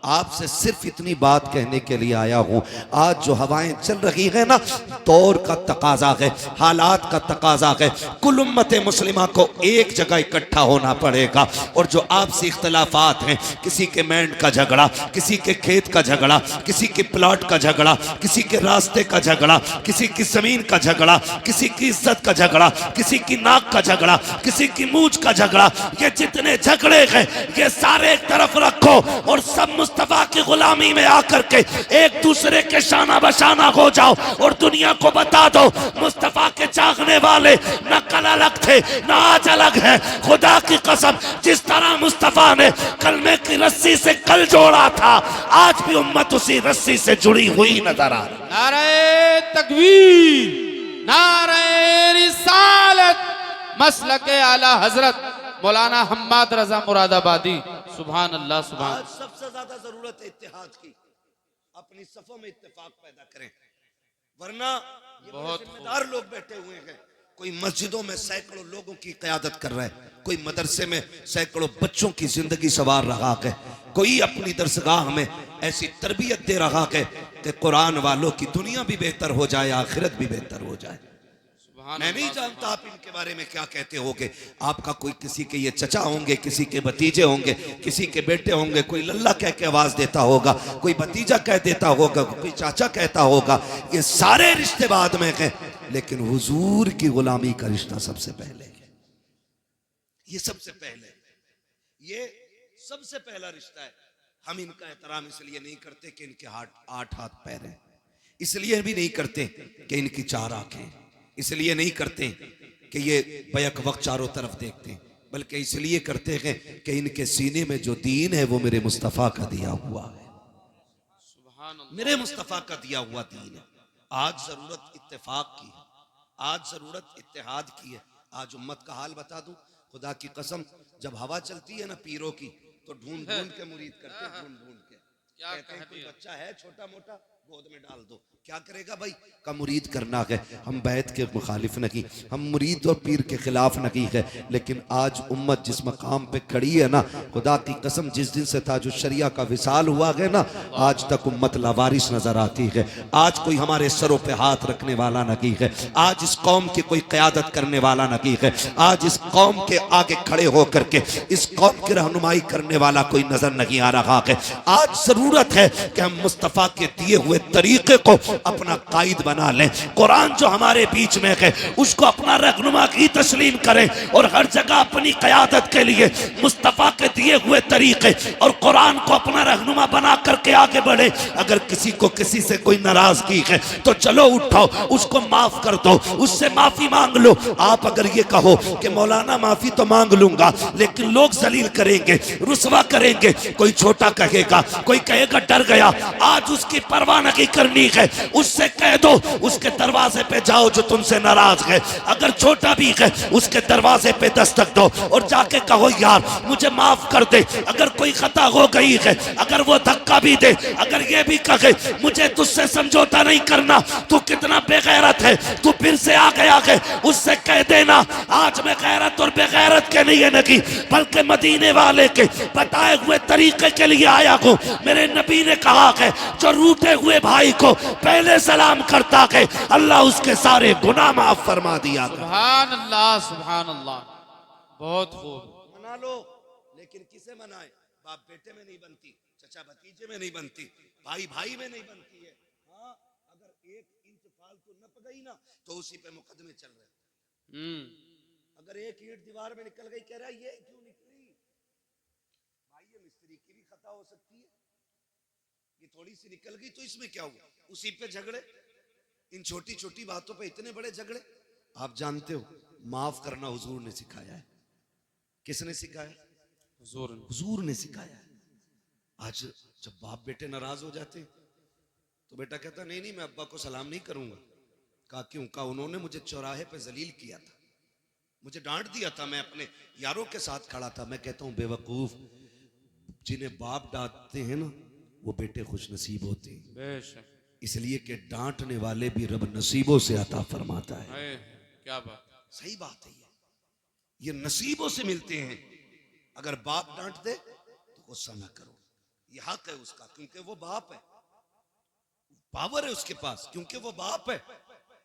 आपसे सिर्फ इतनी बात कहने के लिए आया हूं। आज जो हवाएं चल रही है ना, दौर का तकाजा है, हालात का तकाजा है। कुल उम्मत मुस्लिमा को एक जगह इकट्ठा होना पड़ेगा। और जो आपसी इख्तलाफात हैं, किसी के मैंड का झगड़ा, किसी के खेत का झगड़ा, किसी के प्लॉट का झगड़ा, किसी के रास्ते का झगड़ा, किसी की जमीन का झगड़ा, किसी की इज्जत का झगड़ा, किसी की नाक का झगड़ा, किसी की मूंछ का झगड़ा, ये जितने झगड़े हैं ये सारे एक तरफ रखो और सब मुस्तफा की गुलामी में आकर के एक दूसरे के शाना बशाना हो जाओ और दुनिया को बता दो मुस्तफा के चाहने वाले न कल अलग थे न आज अलग है। खुदा की कसम, जिस तरह मुस्तफा ने कलमे की रस्सी से कल जोड़ा था, आज भी उम्मत उसी रस्सी से जुड़ी हुई नजर आ रही। नारे तकबीर, नारे रिसालत, मसलके आला हजरत मौलाना हम्माद रजा मुरादाबादी। सुभान अल्लाह, सुभान। आज सबसे ज्यादा जरूरत है इत्तेहाद की। अपनी सफों में इत्तेफाक पैदा करें, वरना ये बहुत जिम्मेदार लोग बैठे हुए हैं। कोई मस्जिदों में सैकड़ों लोगों की क़यादत कर रहा है, कोई मदरसे में सैकड़ों बच्चों की जिंदगी सवार रहा है, कोई अपनी दरसगाह में ऐसी तरबियत दे रहा है कि कुरान वालों की दुनिया भी बेहतर हो जाए, आखिरत भी बेहतर हो जाए। मैं नहीं जानता आप इनके बारे में क्या कहते होगे। आपका कोई किसी के ये चचा होंगे, किसी के भतीजे होंगे, किसी के बेटे होंगे, कोई लल्ला कह के आवाज देता होगा, कोई भतीजा कह देता होगा, कोई चाचा कहता होगा। ये सारे रिश्ते बाद में हैं, लेकिन हुजूर की गुलामी का रिश्ता सबसे पहले है। ये सबसे पहले, ये सबसे पहला रिश्ता है। हम इनका एहतराम इसलिए नहीं करते कि इनके आठ हाथ पैर हैं, इसलिए भी नहीं करते कि इनकी चार आंखें, इसलिए नहीं करते कि ये बैक वक्त चारों तरफ देखते हैं, बल्कि इसलिए करते हैं कि इनके सीने में जो दीन है वो मेरे मुस्तफ़ा का दिया हुआ है, मेरे मुस्तफ़ा का दिया हुआ दीन है। आज जरूरत इत्तेफाक की है, आज जरूरत इत्तेहाद की है। आज उम्मत का हाल बता दूं, खुदा की कसम, जब हवा चलती है ना पीरों की, तो ढूंढ ढूंढ के मुरीद करते, ढूंढ ढूंढ के कहते हैं कोई बच्चा है छोटा मोटा, गोद में डाल दो। क्या करेगा भाई? का मुरीद करना है। हम बैत के मुखालिफ नहीं, हम मुरीद और पीर के खिलाफ नहीं है, लेकिन आज उम्मत जिस मकाम पे खड़ी है ना, खुदा की कसम, जिस दिन से ताजु शरिया का विसाल हुआ है ना, आज तक उम्मत लावारिस नजर आती है। आज कोई हमारे सरों पे हाथ रखने वाला नहीं है, आज इस कौम की कोई क़यादत करने वाला नहीं है, आज इस कौम के आगे खड़े होकर के इस कौम की रहनुमाई करने वाला कोई नजर नहीं आ रहा है। आज जरूरत है कि हम मुस्तफ़ा के दिए हुए तरीके को अपना कायद बना लें। कुरान जो हमारे बीच में है उसको अपना रहनुमा की तस्लीम करें और हर जगह अपनी क़यादत के लिए मुस्तफ़ा के दिए हुए तरीके और कुरान को अपना रहनुमा बना करके आगे बढ़े। अगर किसी को किसी से कोई नाराजगी है तो चलो उठाओ, उसको माफ कर दो, उससे माफी मांग लो। आप अगर ये कहो कि मौलाना माफी तो मांग लूंगा, लेकिन लोग जलील करेंगे, रुसवा करेंगे, कोई छोटा कहेगा, कोई कहेगा डर गया, आज उसकी परवाह नहीं करनी है, उससे कह दो उसके दरवाजे पे जाओ जो तुमसे नाराज है। अगर छोटा भी है उसके दरवाजे पे दस्तक दो और जाके कहो यार मुझे माफ कर दे। अगर कोई खता हो गई है, अगर वो धक्का भी दे, अगर ये भी कहे मुझे तुझसे समझौता नहीं करना, तू कितना बेगैरत है, तू फिर से आ गया है, उससे कह देना आज मैं गैरत और बेगैरत के लिए नहीं बल्कि मदीने वाले के बताए हुए तरीके के लिए आया हूं। मेरे नबी ने कहा है जो रूठे हुए भाई को पहले सलाम करता है अल्लाह उसके सारे गुनाह माफ फरमा दिया। सुभान अल्लाह, सुभान अल्लाह। बहुत खूब। मना लो, लेकिन किसे मनाए? बाप बेटे में नहीं बनती, चचा भतीजे में नहीं बनती, भाई भाई में नहीं बनती है। हाँ, अगर एक इंच फालतू नप गई ना तो उसी पे मुकदमे चल रहे। अगर एक ईंट दीवार में निकल गई, कह रहा है ये क्यों निकली भाई, ये मिस्त्री की भी खता हो सकती है, ये थोड़ी सी निकल गई तो इसमें क्या हुआ, उसी पे झगड़े। इन छोटी छोटी बातों पे इतने बड़े झगड़े। आप जानते हो माफ करना हुजूर ने सिखाया है। किसने सिखाया? हुजूर ने सिखाया है। आज जब बाप बेटे नाराज हो जाते तो बेटा कहता नहीं नहीं मैं अब्बा को सलाम नहीं करूंगा। कहा क्यों? कहा उन्होंने मुझे चौराहे पे जलील किया था, मुझे डांट दिया था, मैं अपने यारों के साथ खड़ा था। मैं कहता हूं बेवकूफ, जिन्हें बाप डांटते हैं ना वो बेटे खुश नसीब होते हैं, इसलिए कि डांटने वाले भी रब नसीबों से अता फरमाता है। क्या बात, सही बात है। ये नसीबों से मिलते हैं। अगर बाप डांट दे तो गुस्सा ना करो, ये हक है उसका, क्योंकि वो बाप है, पावर है उसके पास, क्योंकि वो बाप है।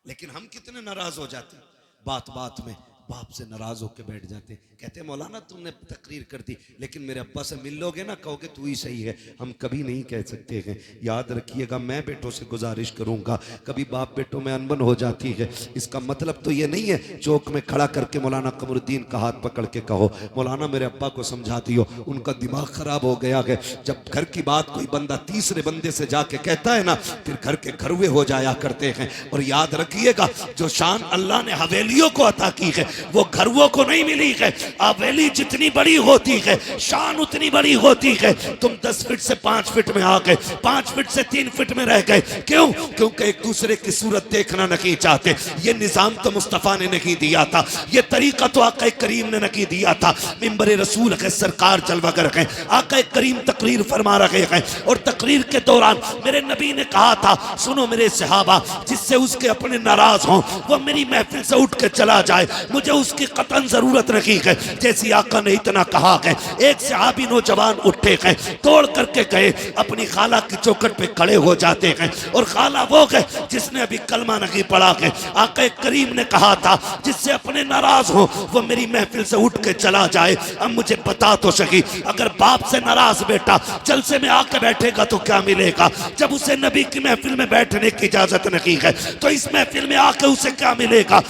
लेकिन हम कितने नाराज हो जाते हैं, बात बात में बाप से नाराज होकर बैठ जाते हैं। कहते हैं मौलाना तुमने तकरीर कर दी, लेकिन मेरे अब्बा से मिल लोगे ना, कहोगे तू ही सही है। हम कभी नहीं कह सकते हैं। याद रखिएगा, मैं बेटों से गुजारिश करूंगा, कभी बाप बेटों में अनबन हो जाती है, इसका मतलब तो ये नहीं है चौक में खड़ा करके मौलाना कमरुद्दीन का हाथ पकड़ के कहो मौलाना मेरे अब्बा को समझा दियो, उनका दिमाग खराब हो गया है। जब घर की बात कोई बंदा तीसरे बंदे से जाके कहता है ना, फिर घर के घरवे हो जाया करते हैं। और याद रखिएगा, जो शान अल्लाह ने हवेलियों को अता की है वो घरवों को नहीं मिली है। हवेली जितनी बड़ी होती है शान उतनी बड़ी होती है। तुम 10 फीट से 5 फीट में आ गए, 5 फीट से 3 फीट में रह गए, क्यों? क्योंकि एक दूसरे की सूरत देखना नहीं चाहते। ये निजाम तो मुस्तफा ने नहीं दिया था, ये तरीका तो आका करीम ने नहीं दिया था। मिंबर रसूल है, सरकार जलवागर है, आका करीम तकरीर फरमा रहे हैं। और तकरीर के दौरान मेरे नबी ने कहा था, सुनो मेरे सहाबा, जिससे उसके अपने नाराज हों वो मेरी महफिल से उठ के चला जाए, मुझे उसकी कतन जरूरत नहीं है। जैसी आका ने इतना कहा है, एक सहाबी नौजवान उठे हैं, तोड़ करके गए, अपनी खाला की चौखट पे खड़े हो जाते हैं। और खाला वो है जिसने अभी कलमा नहीं पढ़ा है। आका करीम ने कहा था, जिससे अपने नाराज हो वो मेरी महफिल से उठ के चला जाए। अब मुझे बता तो सही, अगर बाप से नाराज बेटा जलसे में आके बैठेगा तो क्या मिलेगा? जब उसे नबी की महफिल में बैठने की इजाजत नहीं है, तो इस महफिल में आके उसे क्या मिलेगा?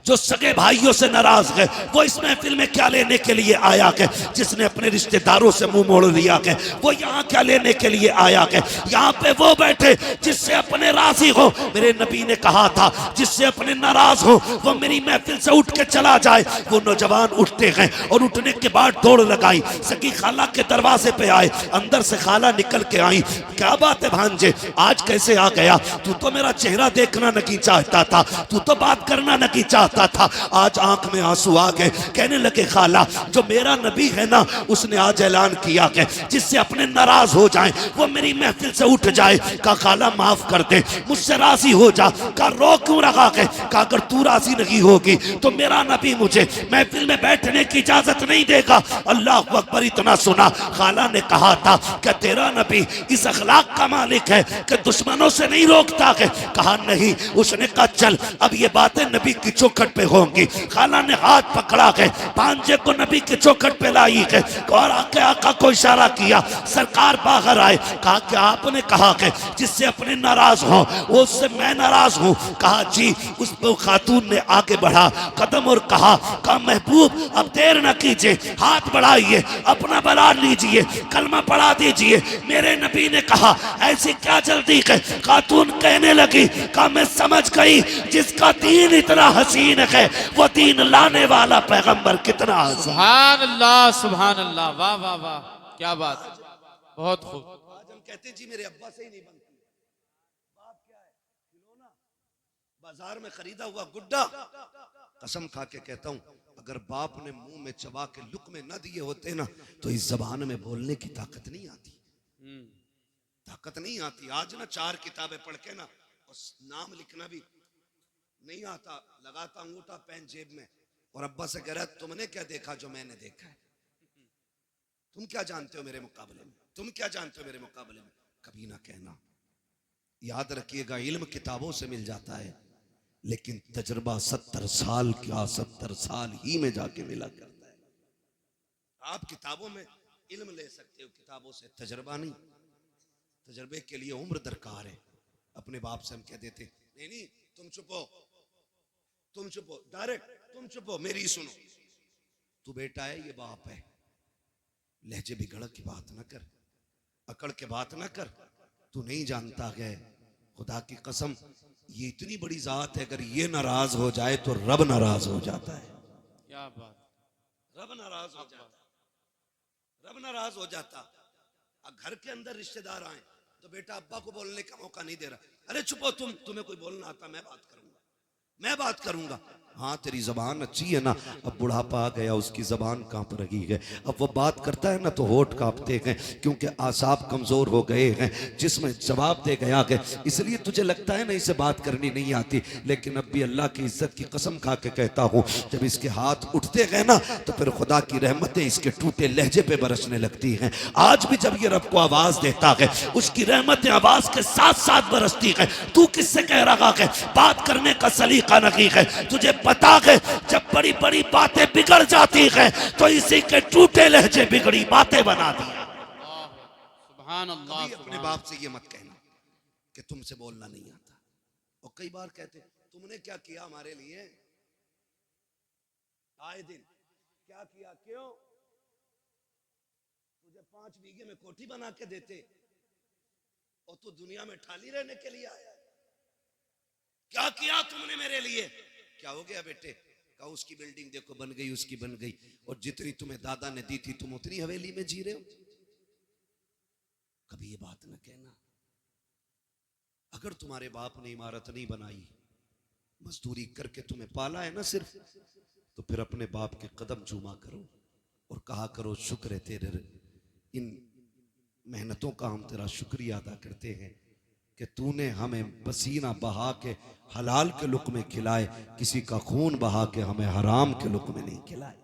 जो सगे भाइयों से नाराज है वो इस महफिल में क्या लेने के लिए आया है? जिसने अपने रिश्तेदारों से मुंह मोड़ लिया है वो यहाँ क्या लेने के लिए आया है? यहाँ पे वो बैठे जिससे अपने राजी हो। मेरे नबी ने कहा था, जिससे अपने नाराज हो वो मेरी महफिल से उठ के चला जाए। वो नौजवान उठते हैं और उठने के बाद दौड़ लगाई, सगी खाला के दरवाजे पे आए। अंदर से खाला निकल के आई, क्या बात है भांजे, आज कैसे आ गया? तू तो मेरा चेहरा देखना नहीं चाहता था, तू तो बात करना नहीं चाहता था, आज आंख में आंसू आ गए। कहने लगे खाला, जो मेरा नबी है ना, उसने आज ऐलान किया कि जिससे अपने नाराज हो जाए वो मेरी महफिल से उठ जाए। कहा खाला माफ कर दे, मुझसे राजी हो जा। कहा रो क्यों रहा है? कहा अगर तू राजी नहीं होगी तो मेरा नबी मुझे महफिल में बैठने की इजाजत नहीं देगा। अल्लाह अकबर। इतना सुना, खाला ने कहा था क्या तेरा नबी इस अखलाक का मालिक है कि दुश्मनों से नहीं रोकता है? कहा नहीं। उसने कहा चल, अब ये बातें नबी की चौखट पे होंगी। खाला ने हाथ पकड़ा के भांजे को नबी के चौखट पे लाई है और आके आका को इशारा किया, सरकार बाहर आए। कहा कि आपने कहा कि जिससे अपने नाराज हो वो उससे मैं नाराज हूँ। कहा जी। उस पर खातून ने आगे बढ़ा कदम और कहा महबूब अब देर न कीजिए, हाथ बढ़ाइए, अपना बना लीजिए, कलमा पढ़ा दीजिए। मेरे नबी ने कहा ऐसी क्या जल्दी है? खातून कहने लगी, कहा मैं समझ गई, जिसका दीन इतना हसीन है वो दीन लाने वाला पैगंबर कितना हसीन। सुभान अल्लाह, सुभान अल्लाह, वाह वाह वाह, क्या बात, बहुत खूब। आज हम कहते जी मेरे अब्बा से ही नहीं बनती। बाप क्या है? खिलौना, बाजार में खरीदा हुआ गुड्डा। कसम खा के कहता हूं, अगर बाप ने मुंह में चबा के लुक़मे न दिए होते ना, तो इस जबान में बोलने की ताकत नहीं आती, ताकत नहीं आती। आज ना 4 किताबें पढ़ के ना और नाम लिखना भी नहीं आता, लगाता अंगूठा पेन जेब में और अब्बा से कह रहा है तुमने क्या देखा जो मैंने देखा है? तुम क्या जानते हो मेरे मुकाबले में? तुम क्या जानते हो मेरे मुकाबले में? कभी ना कहना। याद रखिएगा, इल्म किताबों से मिल जाता है, लेकिन तजुर्बा 70 साल क्या 70 साल ही में जाके मिला करता है। आप किताबों में इल्म ले सकते हो, किताबों से तजुर्बा नहीं। तजुर्बे के लिए उम्र दरकार है। अपने बाप से हम कह देते नहीं नहीं तुम चुपो, तुम चुपो, डायरेक्ट तुम चुपो, मेरी सुनो। तू बेटा है, ये बाप है, लहजे बिगड़ की बात ना कर, अकड़ के बात ना कर। तू नहीं जानता है, खुदा की कसम ये इतनी बड़ी जात है, अगर ये नाराज हो जाए तो रब नाराज हो जाता है। क्या बात, रब नाराज हो जाता, रब नाराज हो जाता। घर के अंदर रिश्तेदार आए तो बेटा अब्बा को बोलने का मौका नहीं दे रहा। अरे चुपो तुम, तुम्हें कोई बोलना आता, मैं बात करूंगा। मैं बात करूंगा। हाँ तेरी जबान अच्छी है ना, अब बुढ़ापा आ गया उसकी जबान कांप रही है, अब वो बात करता है ना तो होठ कांपते हैं क्योंकि आसाब कमजोर हो गए हैं, जिसमें जवाब दे गया है, इसलिए तुझे लगता है ना इसे बात करनी नहीं आती। लेकिन अब भी अल्लाह की इज्जत की कसम खा के कहता हूँ, जब इसके हाथ उठते गए ना तो फिर खुदा की रहमतें इसके टूटे लहजे पे बरसने लगती हैं। आज भी जब ये रब को आवाज देता है, उसकी रहमतें आवाज के साथ साथ बरसती है। तू किससे कह रहा है बात करने का सलीका नहीं है? तुझे पता है जब बड़ी बड़ी बातें बिगड़ जाती हैं तो इसी के टूटे लहजे बिगड़ी बातें बना दी। सुभान अल्लाह। कभी अपने बाप से ये मत कहना कि तुमसे बोलना नहीं आता। और कई बार कहते तुमने क्या किया हमारे लिए, आए दिन क्या किया, क्यों तुझे 5 बीघे में कोठी बना के देते और तू दुनिया में ठाली रहने के लिए आया। क्या किया तुमने मेरे लिए? क्या हो गया बेटे? कहा उसकी बिल्डिंग देखो बन गई, उसकी बन गई, और जितनी तुम्हें दादा ने दी थी तुम उतनी हवेली में जी रहे हो। कभी ये बात न कहना। अगर तुम्हारे बाप ने इमारत नहीं बनाई, मजदूरी करके तुम्हें पाला है ना सिर्फ, तो फिर अपने बाप के कदम चूमा करो और कहा करो शुक्र है तेरे इन मेहनतों का, हम तेरा शुक्रिया अदा करते हैं कि तूने हमें पसीना बहा के हलाल के लुक़्मे खिलाए, किसी का खून बहा के हमें हराम के लुक़्मे नहीं खिलाए।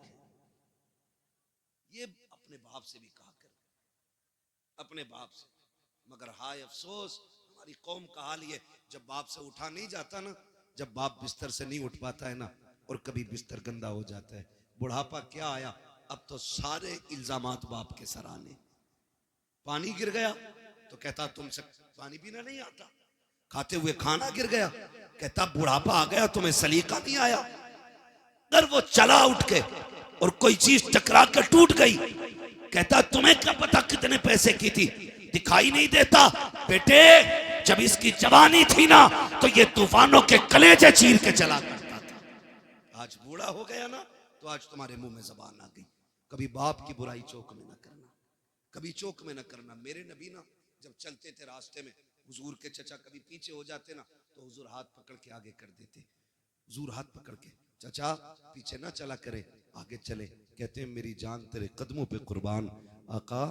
ये अपने बाप से भी कहा कर, अपने बाप से। मगर हाय अफसोस हमारी कौम का हाल ये, जब बाप से उठा नहीं जाता ना, जब बाप बिस्तर से नहीं उठ पाता है ना, और कभी बिस्तर गंदा हो जाता है, बुढ़ापा क्या आया, अब तो सारे इल्जामात बाप के सर आने। पानी गिर गया तो कहता तुमसे पानी पीना नहीं आता, खाते हुए खाना गिर गया कहता बुढ़ापा आ गया तुम्हें सलीका नहीं आया। अगर वो चला उठ के और कोई चीज टकरा के टूट गई, कहता तुम्हें क्या पता कितने पैसे की थी, दिखाई नहीं देता बेटे, जब इसकी जवानी थी ना तो ये तूफानों के कलेजे चीर के चला करता था। आज बूढ़ा हो गया ना तो आज तुम्हारे मुंह में जबान आ गई। कभी बाप की बुराई चौक में ना करना, कभी चौक में ना करना। मेरे नबी ना जब चलते थे रास्ते में, हुजूर के चचा कभी पीछे हो जाते ना तो हुजूर हाथ पकड़ के आगे कर देते। हुजूर हाथ पकड़ के, चचा पीछे ना चला करे आगे चले। कहते हैं मेरी जान तेरे कदमों पे कुर्बान, आका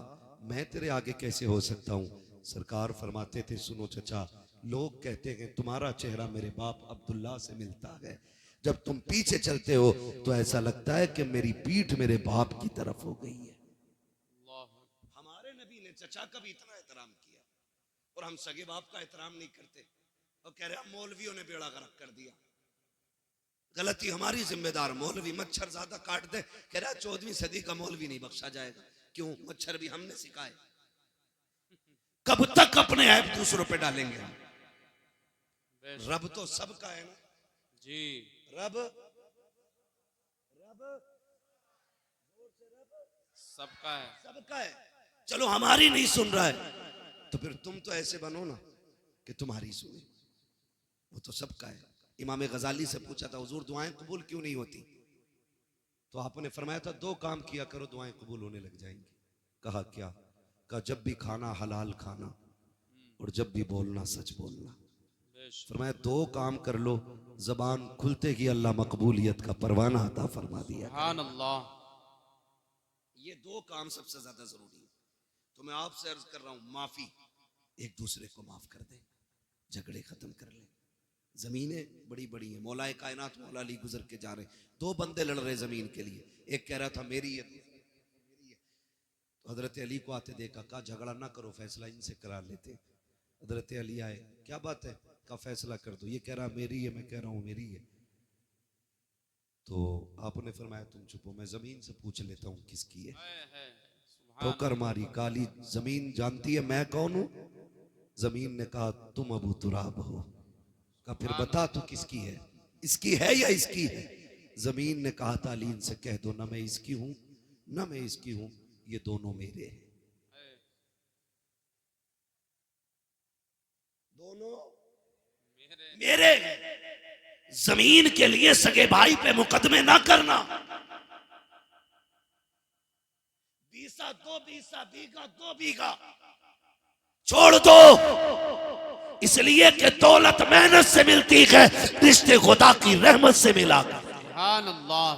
मैं तेरे आगे कैसे हो सकता हूँ। सरकार फरमाते थे सुनो चचा, लोग कहते हैं तुम्हारा चेहरा मेरे बाप अब्दुल्ला से मिलता है, जब तुम पीछे चलते हो तो ऐसा लगता है कि मेरी पीठ मेरे बाप की तरफ हो गई है। हमारे नबी ने चचा का भी इतना एहतराम किया और हम सगे बाप का एहतराम नहीं करते और कह रहे मौलवियों ने बेड़ा गर्क कर दिया। गलती हमारी, जिम्मेदार मौलवी। मच्छर ज्यादा काट दे, कह रहा 14वीं सदी का मौलवी नहीं बख्शा जाएगा। क्यों? मच्छर भी हमने सिखाए। कब तक अपने ऐप दूसरों पे डालेंगे हम? रब तो सबका है ना जी। रब सबका है, सबका है। चलो हमारी नहीं सुन रहा है तो फिर तुम तो ऐसे बनो ना कि तुम्हारी सुने, वो तो सबका है। इमाम गजाली से पूछा था हुजूर दुआएं कबूल क्यों नहीं होती, तो आपने फरमाया था 2 काम किया करो दुआएं कबूल होने लग जाएंगी। कहा क्या? कहा जब भी खाना हलाल खाना और जब भी बोलना सच बोलना। फरमाया 2 काम कर लो, जबान खुलते ही अल्लाह मकबूलियत का परवाना अता फरमा दिया। सुभान अल्लाह। ये 2 काम सबसे ज्यादा जरूरी है। तो मैं आपसे अर्ज कर रहा हूं माफी, एक दूसरे को माफ कर दे, झगड़े खत्म कर ले। जमीनें बड़ी बड़ी हैं, मौलाए कायनात मौला अली गुजर के जा रहे, 2 बंदे लड़ रहे जमीन के लिए, एक कह रहा था मेरी है, मेरी है। तो हजरत अली को आते देखा, कहा झगड़ा ना करो फैसला इनसे करा लेते। हजरत अली आए, क्या बात है? का फैसला कर दो। ये कह रहा मेरी है, मैं कह रहा हूं मेरी है। तो आपने फरमाया तुम चुपो, मैं जमीन से पूछ लेता हूं किसकी है। ठोकर मारी, काली जमीन जानती है मैं कौन हूं। जमीन ने कहा तुम अबू तुराब हो। कहा फिर बता तू किसकी है, इसकी है या इसकी है? जमीन ने कहा तालीन से कह दो ना मैं इसकी हूं ना मैं इसकी हूं, ये दोनों मेरे हैं। दोनों मेरे। जमीन के लिए सगे भाई पे मुकदमे ना करना। बीसा 2 बीसा बीघा 2 बीघा छोड़ दो, इसलिए कि दौलत मेहनत से मिलती है, रिश्ते खुदा की रहमत से मिला कर। सुभान अल्लाह,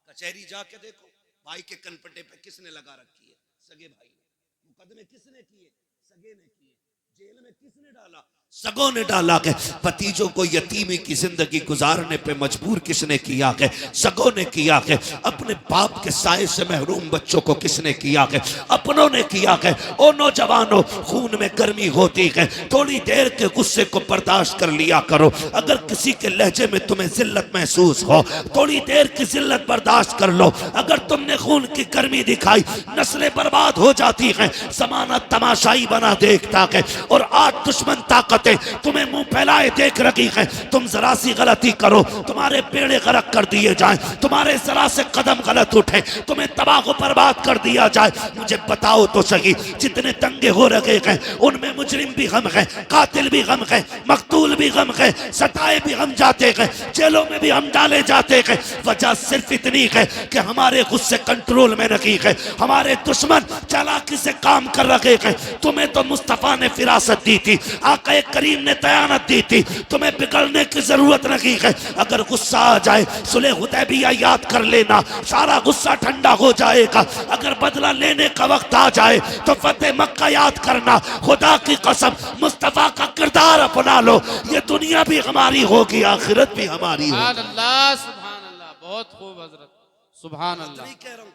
कचहरी जाके देखो, भाई के कनपटे पे किसने लगा रखी है? सगे भाई ने। मुकदमे किसने किए? सगे ने किए। जेल में किसने डाला? सगों ने डाला के। भतीजों को यतीमी की जिंदगी गुजारने पे मजबूर किसने किया के? सगों ने किया के। अपने बाप के साए से महरूम बच्चों को किसने किया के? अपनों ने किया के। ओ नौजवानों, खून में गर्मी होती है, थोड़ी देर के गुस्से को बर्दाश्त कर लिया करो। अगर किसी के लहजे में तुम्हें जिल्लत महसूस हो, थोड़ी देर की जिल्लत बर्दाश्त कर लो। अगर तुमने खून की गर्मी दिखाई, नस्लें बर्बाद हो जाती हैं। जमाना तमाशाई बना देखता है और आज दुश्मन ताकतें तुम्हें मुंह फैलाए देख रही हैं। तुम जरा सी गलती करो, तुम्हारे बेड़े गरक कर दिए जाएं, तुम्हारे जरा से कदम गलत उठे, तुम्हें तबाह को बर्बाद कर दिया जाए। मुझे बताओ तो सही, जितने दंगे हो रहे हैं उनमें मुजरिम भी गम है, कातिल भी गम है, मकतूल भी गम है, सताए भी हम जाते हैं, जेलों में भी हम डाले जाते हैं। वजह सिर्फ इतनी है कि हमारे गुस्से कंट्रोल में नहीं है। हमारे दुश्मन चालाकी से काम कर रहे हैं। तुम्हें तो मुस्तफा ने फिरासत दी थी, आका करीम ने दयानत दी थी, तुम्हें बिगड़ने की जरूरत नहीं है। अगर गुस्सा आ जाए, सुलह हुदैबिया याद कर लेना, सारा गुस्सा ठंडा हो जाएगा। अगर बदला लेने का वक्त आ जाए तो फतेह मक्का याद करना। खुदा की कसम, मुस्तफा का किरदार अपना लो, ये दुनिया भी हमारी होगी, आखिरत भी हमारी होगी। सुभान अल्लाह, सुभान अल्लाह, बहुत खूब हजरत, सुभान अल्लाह। नहीं कह रहा हूं,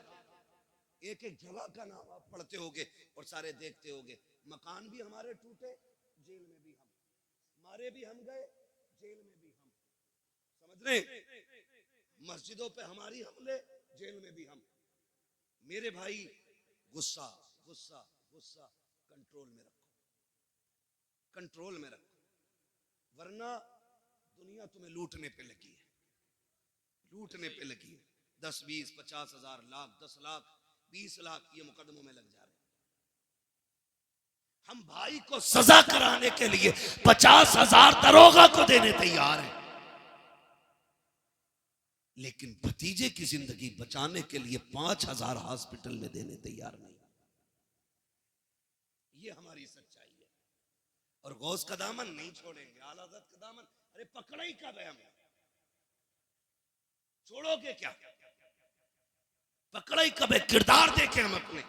एक एक जगह का नाम आप पढ़ते होगे और सारे देखते होगे। मकान भी हमारे टूटे, जेल में भी हम, मारे भी हम गए, जेल में भी हम। समझ रहे? मस्जिदों पे हमारी हमले, जेल में भी हम। मेरे भाई, गुस्सा गुस्सा गुस्सा कंट्रोल में रखो, कंट्रोल में रखो, वरना दुनिया तुम्हें लूटने पे लगी है, लूटने पे लगी है। 10, 20, 50 हजार, लाख, 10 लाख, 20 लाख ये मुकदमों में लग जा रहे हैं। हम भाई को सजा कराने के लिए 50,000 दरोगा को देने तैयार हैं, लेकिन भतीजे की जिंदगी बचाने के लिए 5,000 हॉस्पिटल में देने तैयार नहीं। ये हमारी सच्चाई है। और गौस का दामन नहीं छोड़ेंगे, आला हज़रत का दामन। अरे पकड़ा ही कब है हमें? छोड़ोगे क्या? पकड़ा ही कब है? किरदार देखे हम अपने।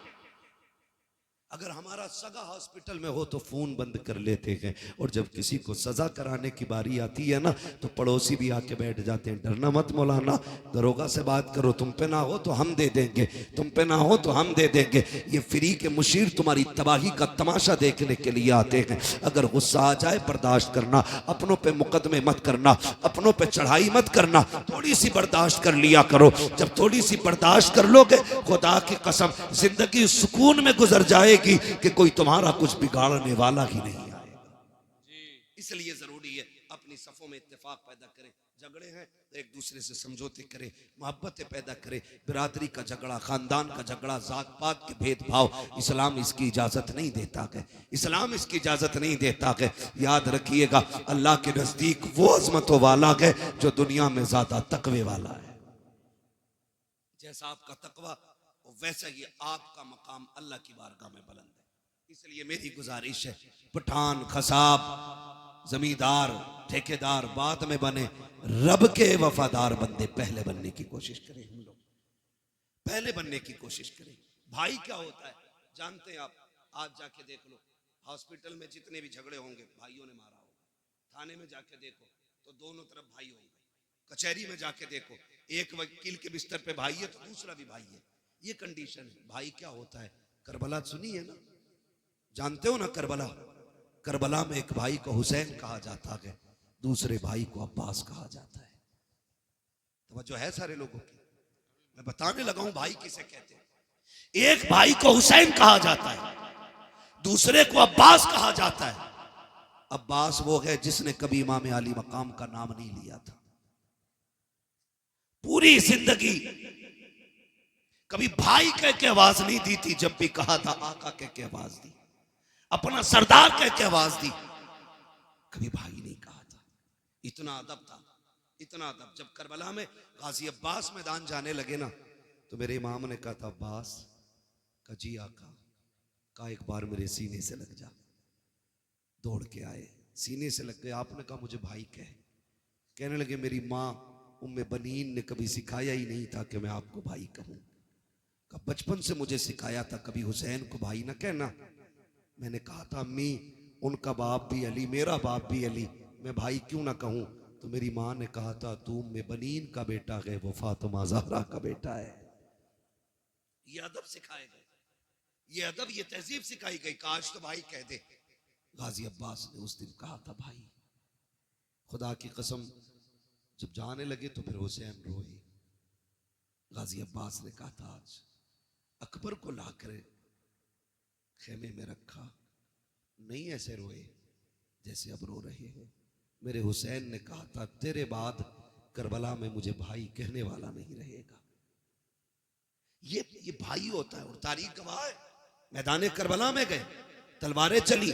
अगर हमारा सगा हॉस्पिटल में हो तो फोन बंद कर लेते हैं, और जब किसी को सजा कराने की बारी आती है ना, तो पड़ोसी भी आके बैठ जाते हैं। डरना मत मौलाना, दरोगा से बात करो, तुम पे ना हो तो हम दे देंगे, तुम पे ना हो तो हम दे देंगे। ये फ्री के मुशीर तुम्हारी तबाही का तमाशा देखने के लिए आते हैं। अगर गुस्सा आ जाए बर्दाश्त करना, अपनों पे मुकदमे मत करना, अपनों पे चढ़ाई मत करना, थोड़ी सी बर्दाश्त कर लिया करो। जब थोड़ी सी बर्दाश्त कर लोगे, खुदा की कसम जिंदगी सुकून में गुजर जाएगी कि कोई तुम्हारा कुछ बिगाड़ने वाला ही नहीं आएगा। इसलिए जरूरी है अपनी सफों में इत्तेफाक पैदा करें। झगड़े हैं तो एक दूसरे से समझौते करें, मोहब्बतें पैदा करें। बिरादरी का झगड़ा, खानदान का झगड़ा, जात पात के भेदभाव, इस्लाम इसकी इजाजत नहीं देता है, इस्लाम इसकी इजाजत नहीं देता है। याद रखिएगा, अल्लाह के नजदीक वो अजमतों वाला है जो दुनिया में ज्यादा तकवे वाला है। जैसा आपका तकवा वैसा ही आपका मकाम अल्लाह की बारगाह में बुलंद है। इसलिए मेरी गुजारिश है, पठान, खसाब, जमींदार, ठेकेदार बाद में बने, रब के वफादार बंदे पहले बनने की कोशिश करें। हम लोग पहले बनने की कोशिश करें। भाई क्या होता है जानते हैं आप? आज जाके देख लो, हॉस्पिटल में जितने भी झगड़े होंगे भाइयों ने मारा होगा। थाने में जाके देखो तो दोनों तरफ भाई होंगे। कचहरी में जाके देखो, एक वकील के बिस्तर पे भाई है तो दूसरा भी भाई है। ये कंडीशन है। भाई क्या होता है? करबला सुनी है ना? जानते हो ना करबला? करबला में एक भाई को हुसैन कहा जाता है, दूसरे भाई को अब्बास कहा जाता है। तो जो है सारे लोगों की, मैं बताने लगा हूं भाई किसे कहते हैं। एक भाई को हुसैन कहा जाता है, दूसरे को अब्बास कहा जाता है। अब्बास वो है जिसने कभी इमाम अली मकाम का नाम नहीं लिया था। पूरी जिंदगी कभी भाई कह के आवाज नहीं दी थी, जब भी कहा था आका कह के आवाज दी, अपना सरदार कह के आवाज दी, कभी भाई नहीं कहा था। इतना अदब था, इतना अदब। जब करबला में गाजी अब्बास मैदान जाने लगे ना, तो मेरे इमाम ने कहा था, अब्बास का जी आका का एक बार मेरे सीने से लग जा। दौड़ के आए, सीने से लग गए। आपने कहा मुझे भाई कहने लगे मेरी माँ उम्मे बनीन ने कभी सिखाया ही नहीं था कि मैं आपको भाई कहूँ। कहा बचपन से मुझे सिखाया था कभी हुसैन को भाई ना कहना। मैंने कहा था अम्मी उनका बाप भी अली, मेरा बाप भी अली, मैं भाई क्यों ना कहूँ। तो मेरी माँ ने कहा था तू उम्मे बनीन का बेटा है, वो फातिमा ज़हरा का बेटा है। ये अदब सिखाए गए, ये अदब, ये तहजीब सिखाई गई। काश तो भाई कह दे। गाजी अब्बास ने उस दिन कहा था भाई। खुदा की कसम जब जाने लगे तो फिर हुसैन रोए। गाजी अब्बास ने कहा था आज अकबर को लाकर खेमे में रखा, नहीं ऐसे रोए जैसे अब रो रहे हैं। मेरे हुसैन ने कहा था तेरे बाद करबला में मुझे भाई कहने वाला नहीं रहेगा। ये भाई होता है। और तारीख गवाह है, मैदान करबला में गए, तलवारें चली,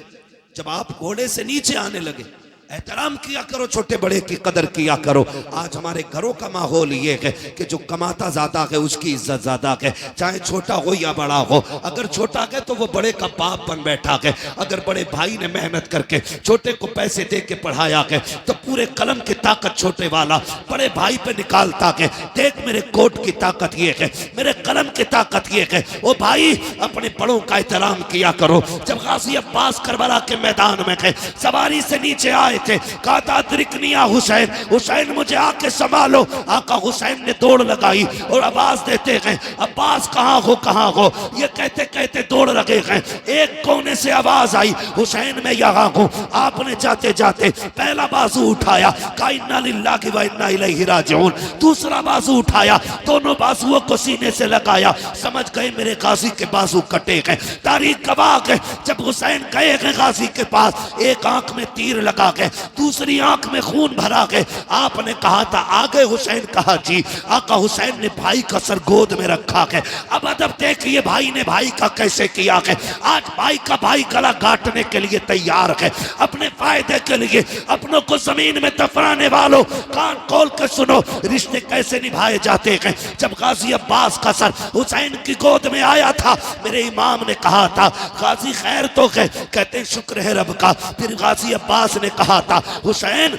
जब आप घोड़े से नीचे आने लगे एहतराम किया करो, छोटे बड़े की कदर किया करो। आज हमारे घरों का माहौल ये है कि जो कमाता ज्यादा है उसकी इज्जत ज्यादा है, चाहे छोटा हो या बड़ा हो। अगर छोटा है तो वो बड़े का बाप बन बैठा है, अगर बड़े भाई ने मेहनत करके छोटे को पैसे दे के पढ़ाया है तो पूरे कलम की ताकत छोटे वाला बड़े भाई पे निकालता है। देख मेरे कोट की ताकत ये है, मेरे कलम की ताकत ये है। ओ भाई अपने बड़ों का एहतराम किया करो। जब गाजी अब्बास करबला के मैदान में गए, सवारी से नीचे आए थे, कहा था अदरिकनिया हुसैन, हुसैन मुझे आके संभालो। आका हुसैन ने दौड़ लगाई और आवाज देते गए अब्बास कहाँ हो कहाँ हो। ये कहते कहते दौड़ लगे गए। एक कोने से आवाज आई हुसैन मैं यहाँ हूँ। आपने जाते जाते पहला बाजू उठाया, कहा इन्ना लिल्लाहि व इन्ना इलैहि राजिऊन। दूसरा बाजू उठाया, दोनों बाजुओं को सीने से लगाया। समझ गए मेरे गाजी के बाजू कटे गए। तारीख गवाह है जब हुसैन गए गए गाजी के पास, एक आंख में तीर लगा के दूसरी आंख में खून भरा के आपने कहा था आगे हुसैन कहा जी। आका हुसैन ने भाई का सर गोद में रखा है। अब अदब देखिए भाई ने भाई का कैसे किया है। आज भाई का भाई गला काटने के लिए तैयार है, अपने फायदे के लिए अपनों को जमीन में दफनाने वालों कान खोल के सुनो रिश्ते कैसे निभाए जाते हैं। जब गाजी अब्बास का सर हुसैन की गोद में आया था, मेरे इमाम ने कहा था गाजी खैर तो है, कहते शुक्र है रब का। फिर गाजी अब्बास ने कहा था हुसैन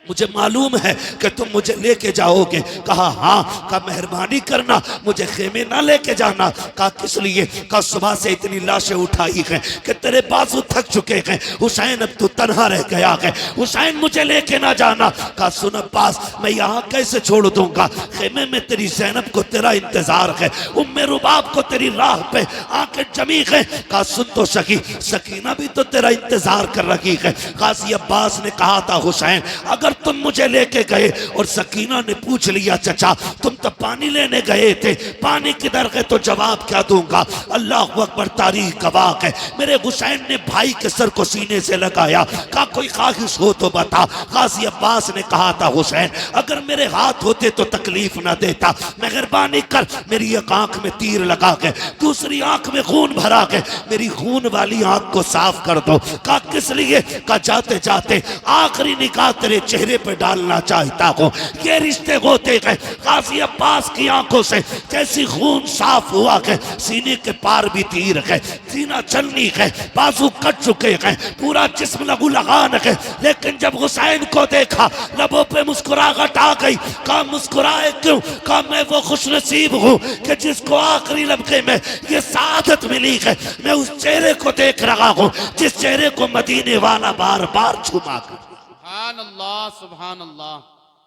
मुझे मालूम है कि तुम मुझे लेके जाओगे। कहा हाँ। कहा मेहरबानी करना मुझे खेमे ना लेके जाना। कहा किस लिए। कहा सुबह से इतनी लाशें उठाई हैं कि तेरे बाजू थक चुके हैं हुसैन, अब तू तन्हा रह गया है, हुसैन मुझे लेके ना जाना। कहा सुन अब्बास मैं यहाँ कैसे छोड़ दूंगा, खेमे में तेरी ज़ैनब को तेरा इंतजार है, उम्मे रुबाब को तेरी राह पे आके जमी है। कहा सुन तो सकी, सकीना भी तो तेरा इंतजार कर रही है। गाजी अब्बास ने कहा था हुसैन अगर तुम मुझे लेके गए और सकीना ने पूछ लिया चचा तुम तो पानी लेने गए थे, पानी किधर गए, तो जवाब क्या दूंगा। अल्लाह अकबर, तारीख गवाह है। मेरे हुसैन ने भाई के सर को सीने से लगाया, कहा कोई ख्वाहिश हो तो बता। गाजी अब्बास ने कहा था हुसैन अगर मेरे हाथ होते तो तकलीफ ना देता, मेहरबानी कर मेरी एक आंख में तीर लगा के दूसरी आंख में खून भरा के मेरी खून वाली आंख को साफ कर दो। कहा किस लिए। कहा जाते जाते आखिरी निकाह तेरे चेहरे पे डालना चाहता हूँ। ये रिश्ते होते गए। गाजी अब्बास की आंखों से जैसी खून साफ हुआ है, सीने के पार भी तीर है, सीना चलनी है, बाजू कट चुके हैं, पूरा जिस्म लहू लगान है। लेकिन जब हुसैन को देखा लबों पे मुस्कुराहट आ गई। कहा मुस्कुराए क्यों। कहा मैं वो खुशनसीब हूँ कि जिसको आखिरी लम्हे में ये सादत मिली है। मैं उस चेहरे को देख रहा हूँ जिस चेहरे को मदीने वाला बार बार छुपा कर। सुभान अल्लाह सुभान अल्लाह।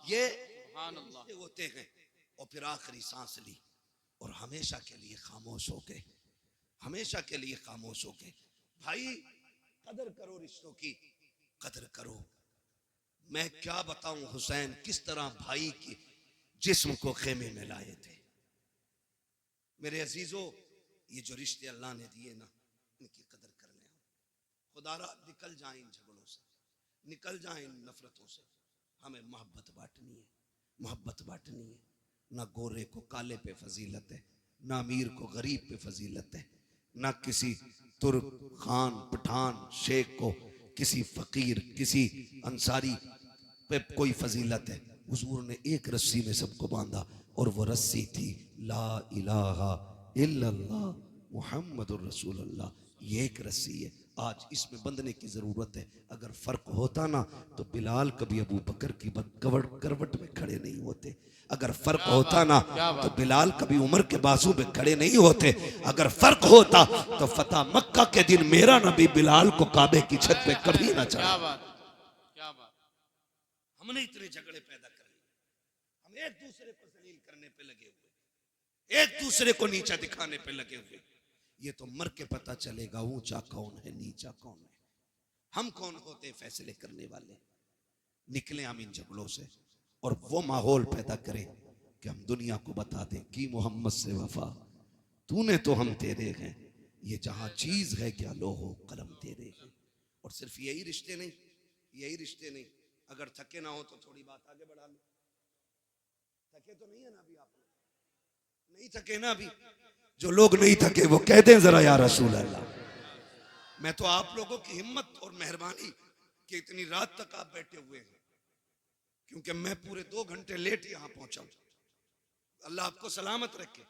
ये सुभान अल्लाह होते हैं। और फिर आखिरी सांस ली और हमेशा के लिए खामोश हो गए, हमेशा के लिए खामोश हो गए। भाई कदर करो, रिश्तों की कदर करो। मैं क्या बताऊं हुसैन किस तरह भाई की जिस्म को खेमे में लाए थे। मेरे अजीजों ये जो रिश्ते अल्लाह ने दिए ना इनकी कदर कर लें। खुदारा निकल जाए इन झगड़ों से, निकल जाए इन नफरतों से। हमें मोहब्बत बांटनी है, मोहब्बत बांटनी है। ना गोरे को काले पे फजीलत है, ना अमीर को गरीब पे फजीलत है, ना किसी तुर्क खान पठान शेख को किसी फकीर किसी अंसारी पे कोई फजीलत है। हुजूर ने एक रस्सी में सबको बांधा और वो रस्सी थी ला इलाहा इल्लल्लाह मुहम्मदुर रसूलुल्लाह। ये एक रस्सी है, आज इसमें बंधने की जरूरत है। अगर फर्क होता ना तो बिलाल कभी अबू बकर की करवट में खड़े नहीं होते। अगर फर्क क्या होता बात ना है, क्या तो बात। बिलाल कभी उमर के बाजू पे खड़े नहीं होते। अगर फर्क होता तो फतह मक्का के दिन मेरा नबी बिलाल को काबे की छत पे कभी ना क्या चढ़ा। बात, क्या बात। हमने इतने झगड़े पैदा कर लिए, हम एक दूसरे को जलील करने पे लगे हुए, एक दूसरे को नीचा दिखाने पे लगे हुए। ये तो मर के पता चलेगा ऊंचा कौन है नीचा कौन है। हम कौन होते हैं फैसले करने वाले। निकले हम इन झगड़ों से और वो माहौल पैदा करें कि हम दुनिया को बता दें कि मोहम्मद से वफा तूने तो हम तेरे हैं, ये जहां चीज है क्या लोहो कलम तेरे हैं। और सिर्फ यही रिश्ते नहीं, यही रिश्ते नहीं, अगर थके ना हो तो थोड़ी बात आगे बढ़ा लो। थके तो नहीं है ना अभी आप लोग, नहीं थके ना अभी। जो लोग नहीं थके वो कह दें जरा या रसूल अल्लाह। मैं तो आप लोगों की हिम्मत और मेहरबानी कि इतनी रात तक आप बैठे हुए हैं, क्योंकि मैं पूरे 2 घंटे लेट यहां पहुंचा हूं। अल्लाह आपको सलामत रखे।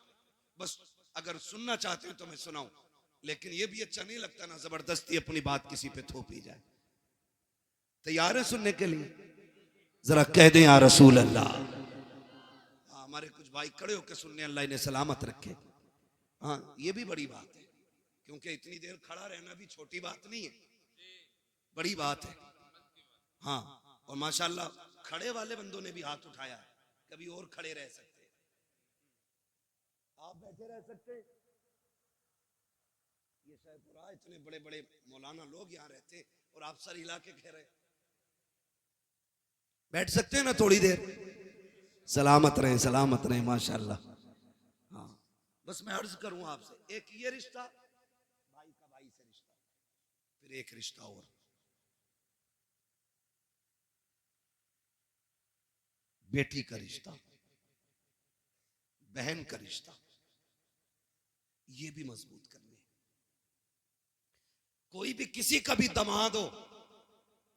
बस अगर सुनना चाहते हो तो मैं सुनाऊं, लेकिन यह भी अच्छा नहीं लगता ना जबरदस्ती अपनी बात किसी पे थोपी जाए। तैयार है सुनने के लिए? जरा कह दें या रसूल अल्लाह। हमारे कुछ भाई खड़े होकर सुनने, अल्लाह इन्हें सलामत रखे। हाँ, ये भी बड़ी बात है, क्योंकि इतनी देर खड़ा रहना भी छोटी बात नहीं है, बड़ी बात है। हाँ, और माशाल्लाह खड़े वाले बंदों ने भी हाथ उठाया है, कभी और खड़े रह सकते, आप बैठे रह सकते। ये शायपुरा इतने बड़े बड़े मौलाना लोग यहाँ रहते और आप सर हिला के कह रहे बैठ सकते हैं ना थोड़ी देर। सलामत रहें, सलामत रहें माशाल्लाह। हाँ, बस मैं अर्ज करूं आपसे, एक ये रिश्ता भाई का भाई से रिश्ता, फिर एक रिश्ता और बेटी का रिश्ता, बहन का रिश्ता, ये भी मजबूत करने। कोई भी किसी का भी दामाद हो,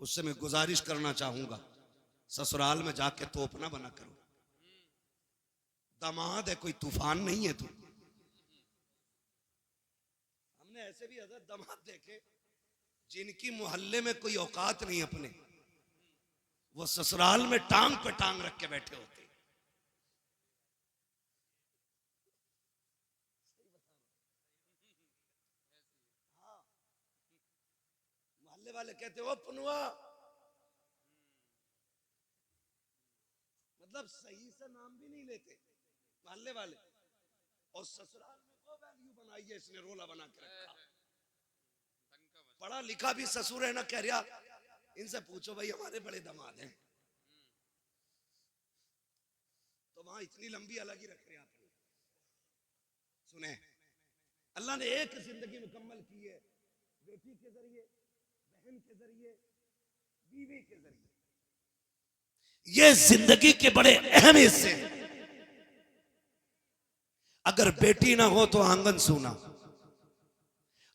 उससे मैं गुजारिश करना चाहूंगा, ससुराल में जाके तोप ना बना करो। दामाद है, कोई तूफान नहीं है तू। हमने ऐसे भी हजरत दामाद देखे जिनकी मोहल्ले में कोई औकात नहीं अपने, वो ससुराल में टांग पे टांग रख के बैठे होते। मोहल्ले वाले कहते ओ पुनवा, मतलब सही से नाम भी नहीं लेते मोहल्ले वाले, और ससुराल में वो वैल्यू बनाई है इसने, रोला बना के रखा। पढ़ा लिखा भी ससुर है ना, कह रहा इनसे पूछो भाई हमारे बड़े दामाद हैं, तो वहां इतनी लंबी अलग ही रख रहे हैं आप लोग। सुने, अल्लाह ने एक जिंदगी मुकम्मल की है, बेटी के जरिए, बहन के जरिए, बीवी के जरिए। ये जिंदगी के बड़े अहम हिस्से हैं। अगर बेटी ना हो तो आंगन सूना,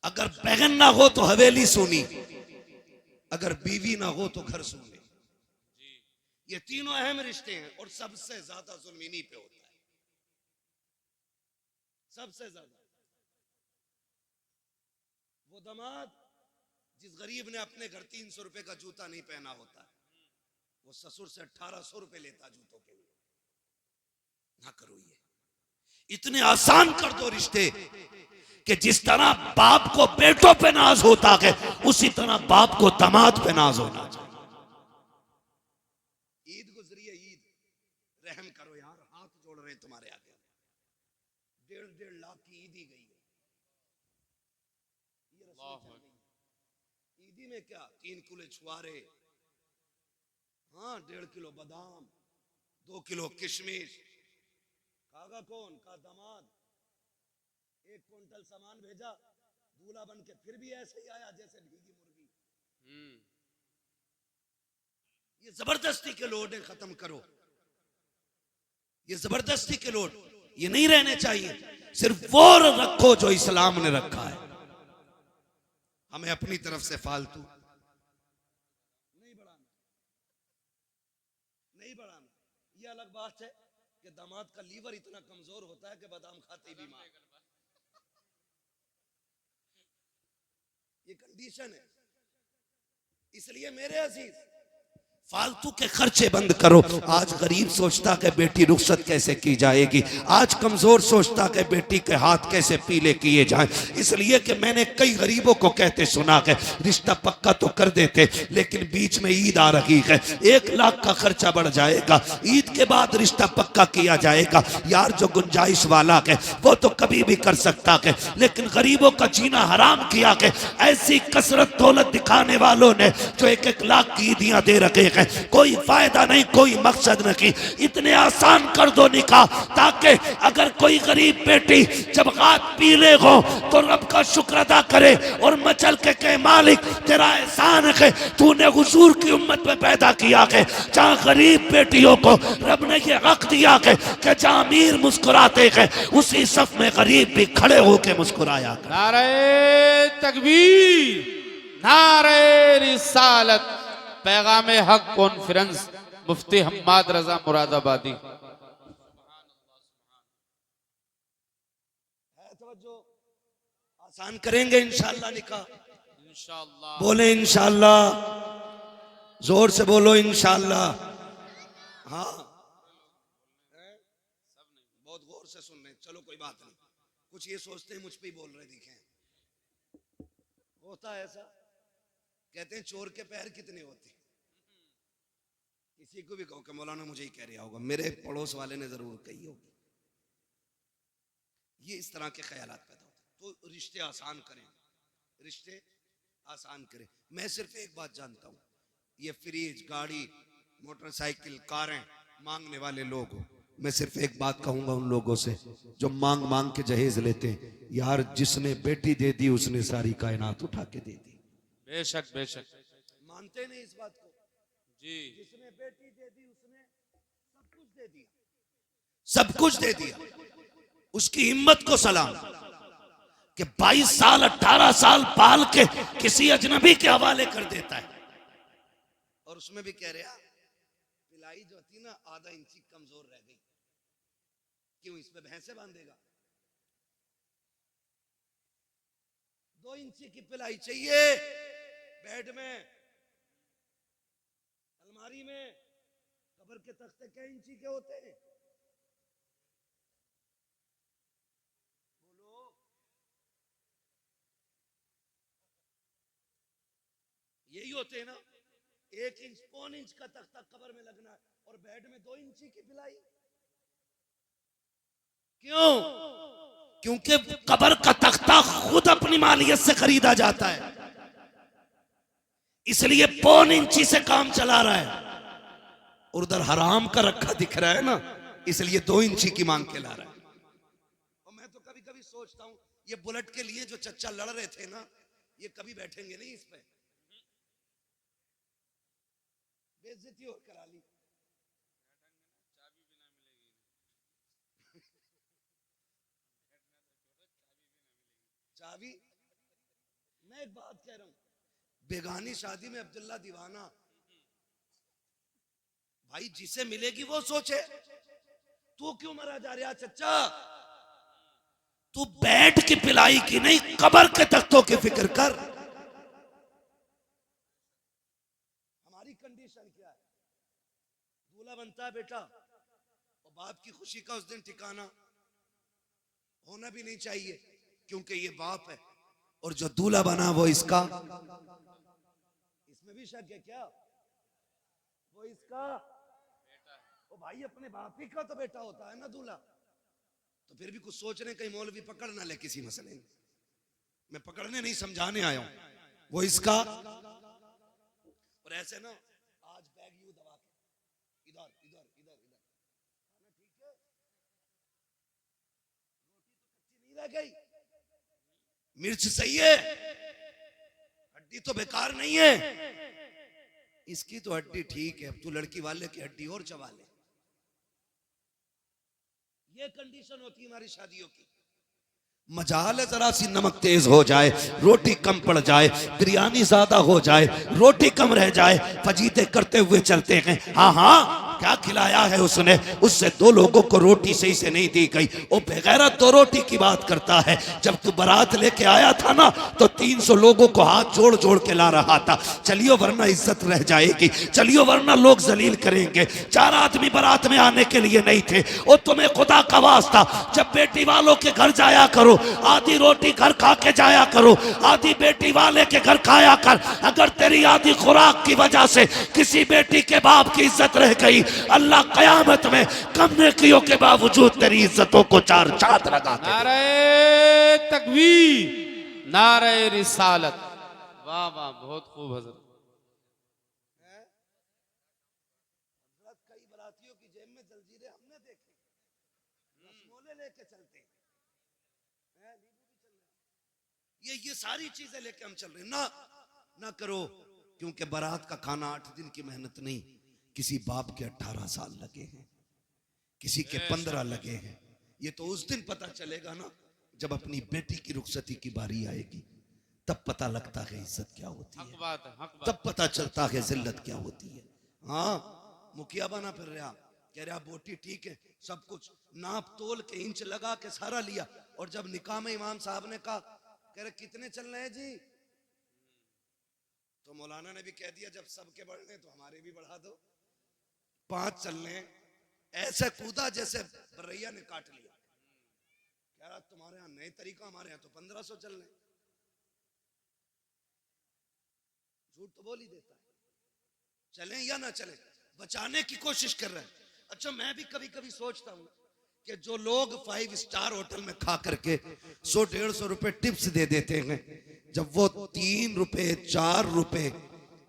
अगर बहन ना हो तो हवेली सूनी, अगर बीवी ना हो तो घर सूने। ये तीनों अहम रिश्ते हैं और सबसे ज्यादा जुल्म इन्हीं पे होता है, सबसे ज्यादा। वो दामाद जिस गरीब ने अपने घर 300 रुपए का जूता नहीं पहना होता, वो ससुर से 1800 रुपए लेता जूतों के लिए। ना करो ये, इतने आसान कर दो रिश्ते कि जिस तरह बाप को बेटों पे नाज होता है, उसी तरह बाप को दामाद पे नाज होना चाहिए। ईद गुजरी है, ईद, रहम करो यार, हाथ जोड़ रहे हैं तुम्हारे आगे। 1.5 लाख की ईदी गई है, ये रस्में चल गई। ईदी में क्या 3 किलो छुआरे, हाँ 1.5 किलो बादाम, 2 किलो किशमिश। खागा कौन? का दामाद। 1 क्विंटल सामान भेजा, दूल्हा बन के फिर भी ऐसे ही आया जैसे भीगी मुर्गी। ये जबरदस्ती के लोड है, खत्म करो ये जबरदस्ती के लोड, ये नहीं रहने चाहिए। सिर्फ वो रखो जो इस्लाम ने रखा है। हमें अपनी तरफ से फालतू नहीं बढ़ाना, नहीं बढ़ाना। ये अलग बात है कि दामाद का लीवर इतना कमजोर होता है कि बादाम खाते ही बीमार। ये कंडीशन है। इसलिए मेरे अजीज फालतू के खर्चे बंद करो। आज गरीब सोचता कि बेटी रुखसत कैसे की जाएगी, आज कमजोर सोचता कि बेटी के हाथ कैसे पीले किए जाएं। इसलिए कि मैंने कई गरीबों को कहते सुना कि रिश्ता पक्का तो कर देते, लेकिन बीच में ईद आ रही है, 1 लाख का खर्चा बढ़ जाएगा, ईद के बाद रिश्ता पक्का किया जाएगा। यार जो गुंजाइश वाला है वो तो कभी भी कर सकता है, लेकिन गरीबों का जीना हराम किया है ऐसी कसरत दौलत दिखाने वालों ने जो 1-1 लाख की ईदियां दे रखे हैं। कोई फायदा नहीं, कोई मकसद नहीं। इतने आसान कर दो निकाह, ताकि अगर कोई गरीब बेटी जब हाथ पीले हो तो रब का शुक्र अदा करे और मचल के कहे मालिक तेरा एहसान है, तूने हुजूर की उम्मत में पैदा किया है जहाँ गरीब बेटियों को रब ने ये हक दिया है कि जहाँ अमीर मुस्कुराते हैं उसी सफ में गरीब भी खड़े होके मुस्कुराया करे। नारे तकबीर, नारे रिसालत, पैगाम हक कॉन्फ्रेंस, मुफ्ती हम्माद रजा मुरादाबादी। आसान करेंगे इंशाअल्लाह निकाह, इंशाअल्लाह। बोले इंशाअल्लाह, जोर से बोलो इंशाअल्लाह। हाँ बहुत गौर से सुन रहे, चलो कोई बात नहीं। कुछ ये सोचते हैं मुझ पे ही बोल रहे दिखे, होता है ऐसा। कहते हैं चोर के पैर कितने होते हैं। किसी को भी कहो कि मौलाना मुझे ही कह रहा होगा, मेरे पड़ोस वाले ने जरूर कही होगी। ये इस तरह के ख्यालात पैदा होते। तो रिश्ते आसान करें, रिश्ते आसान करें। मैं सिर्फ एक बात जानता हूं, ये फ्रिज, गाड़ी, मोटरसाइकिल, कारें मांगने वाले लोग हो, मैं सिर्फ एक बात कहूंगा उन लोगों से जो मांग मांग के जहेज लेते हैं, यार जिसने बेटी दे दी उसने सारी कायनात उठा के दे दी। बेशक बेशक, मानते नहीं इस बात को जी। जिसने बेटी दे दी उसने सब कुछ दे दिया, सब कुछ दे दिया। उसकी हिम्मत को सलाम कि 22 साल 18 साल पाल के किसी अजनबी के हवाले कर देता है। और उसमें भी कह रहा पिलाई जो थी ना आधा इंची कमजोर रह गई, क्यों इस पे भैंसे बांधेगा? 2 इंची की पिलाई चाहिए बेड में, अलमारी में। कब्र के तख्ते क्या इंची के होते हैं? बोलो। यही होते हैं ना, 1 इंच, 1.25 इंच का तख्ता कब्र में लगना है और बेड में 2 इंची की पिलाई। क्यों? क्योंकि कब्र का तख्ता खुद अपनी मालियत से खरीदा जाता है, इसलिए 1.25 इंची से काम चला रहा है। और उधर हराम का रखा दिख रहा है ना, इसलिए 2 इंची की मांग के ला रहा है। और मैं तो कभी कभी सोचता हूं ये बुलेट के लिए जो चच्चा लड़ रहे थे ना, ये कभी बैठेंगे नहीं इस पे, बेइज्जती और करा ली। चाबी, मैं एक बात कह रहा हूं, बेगानी शादी में अब्दुल्ला दीवाना भाई जिसे मिलेगी वो सोचे। तू क्यों मरा जा रहा चच्चा? तू बेड की पिलाई की नहीं, कब्र के तख्तों की फिक्र कर। हमारी कंडीशन क्या है? दूल्हा बनता है बेटा, और बाप की खुशी का उस दिन ठिकाना होना भी नहीं चाहिए, क्योंकि ये बाप है। और जो दूल्हा बना वो इसका, इसमें भी शक है क्या? वो इसका ओ भाई अपने बाप ही का तो बेटा होता है ना दूल्हा। तो फिर भी कुछ सोच रहे, कहीं मौलवी पकड़ ना ले किसी मसले में। मैं पकड़ने नहीं समझाने आया हूं। वो इसका, और ऐसे ना आज बैग यूं दबा के इधर इधर इधर इधर, ठीक है, रोटी तो कच्ची नहीं रह गई, मिर्च सही है, हड्डी तो बेकार नहीं है, इसकी तो हड्डी ठीक है, अब तू लड़की वाले की हड्डी और चबा ले। ये कंडीशन होती है हमारी शादियों की। मजाल है जरा सी नमक तेज हो जाए, रोटी कम पड़ जाए, बिरयानी ज्यादा हो जाए, रोटी कम रह जाए, फजीते करते हुए चलते हैं। हाँ हाँ क्या खिलाया है उसने, उससे 2 लोगों को रोटी सही से नहीं दी गई। वो बेगैरत 2 रोटी की बात करता है। जब तू बारात लेके आया था ना तो 300 लोगों को हाथ जोड़ जोड़ के ला रहा था। चलियो वरना इज्जत रह जाएगी, चलियो वरना लोग जलील करेंगे। 4 आदमी बारात में आने के लिए नहीं थे। वो तुम्हें खुदा का वास्ता, जब बेटी वालों के घर जाया करो, आधी रोटी घर खा के जाया करो, आधी बेटी वाले के घर खाया कर। अगर तेरी आधी खुराक की वजह से किसी बेटी के बाप की इज्जत रह गई, अल्लाह कयामत में कम नेकियों के बावजूद तेरी इज्जतों को 4 चांद लगा के। नारे तकबीर, नारे रिसालत। वाह वाह, बहुत खूब हजरत। कई बरातियों की जेब में जंजीरें हमने देखी, रसमोले लेके चलते हैं, ये सारी चीजें लेके हम चल रहे हैं। ना करो, क्योंकि बारात का खाना 8 दिन की मेहनत नहीं, किसी बाप के 18 साल लगे हैं, किसी के 15 लगे हैं। ये तो उस दिन पता चलेगा ना जब अपनी बेटी की रुखसती की बारी आएगी, तब पता लगता है इज्जत क्या होती है, हक बात है, हक बात। तब पता चलता है जिल्लत क्या होती है। हाँ, मुखिया बना फिर रहा, कह रहा बोटी ठीक है, सब कुछ नाप तोल के इंच लगा के सारा लिया। और जब निकाह में इमाम साहब ने कहा, कह रहे कितने चल रहे हैं जी, तो मौलाना ने भी कह दिया जब सबके बढ़ रहे तो हमारे भी बढ़ा दो, 5 चल रहे हैं। ऐसे कूदा जैसे बरैया ने काट लिया। कह रहा तुम्हारे यहाँ नए तरीका, हमारे यहाँ तो 1500 चल रहे। झूठ तो बोल ही देता है, चले या ना चले, बचाने की कोशिश कर रहे हैं। अच्छा, मैं भी कभी कभी सोचता हूँ कि जो लोग 5 स्टार होटल में खा करके 100-150 रुपए टिप्स दे देते हैं, जब वो 3 रुपए 4 रुपए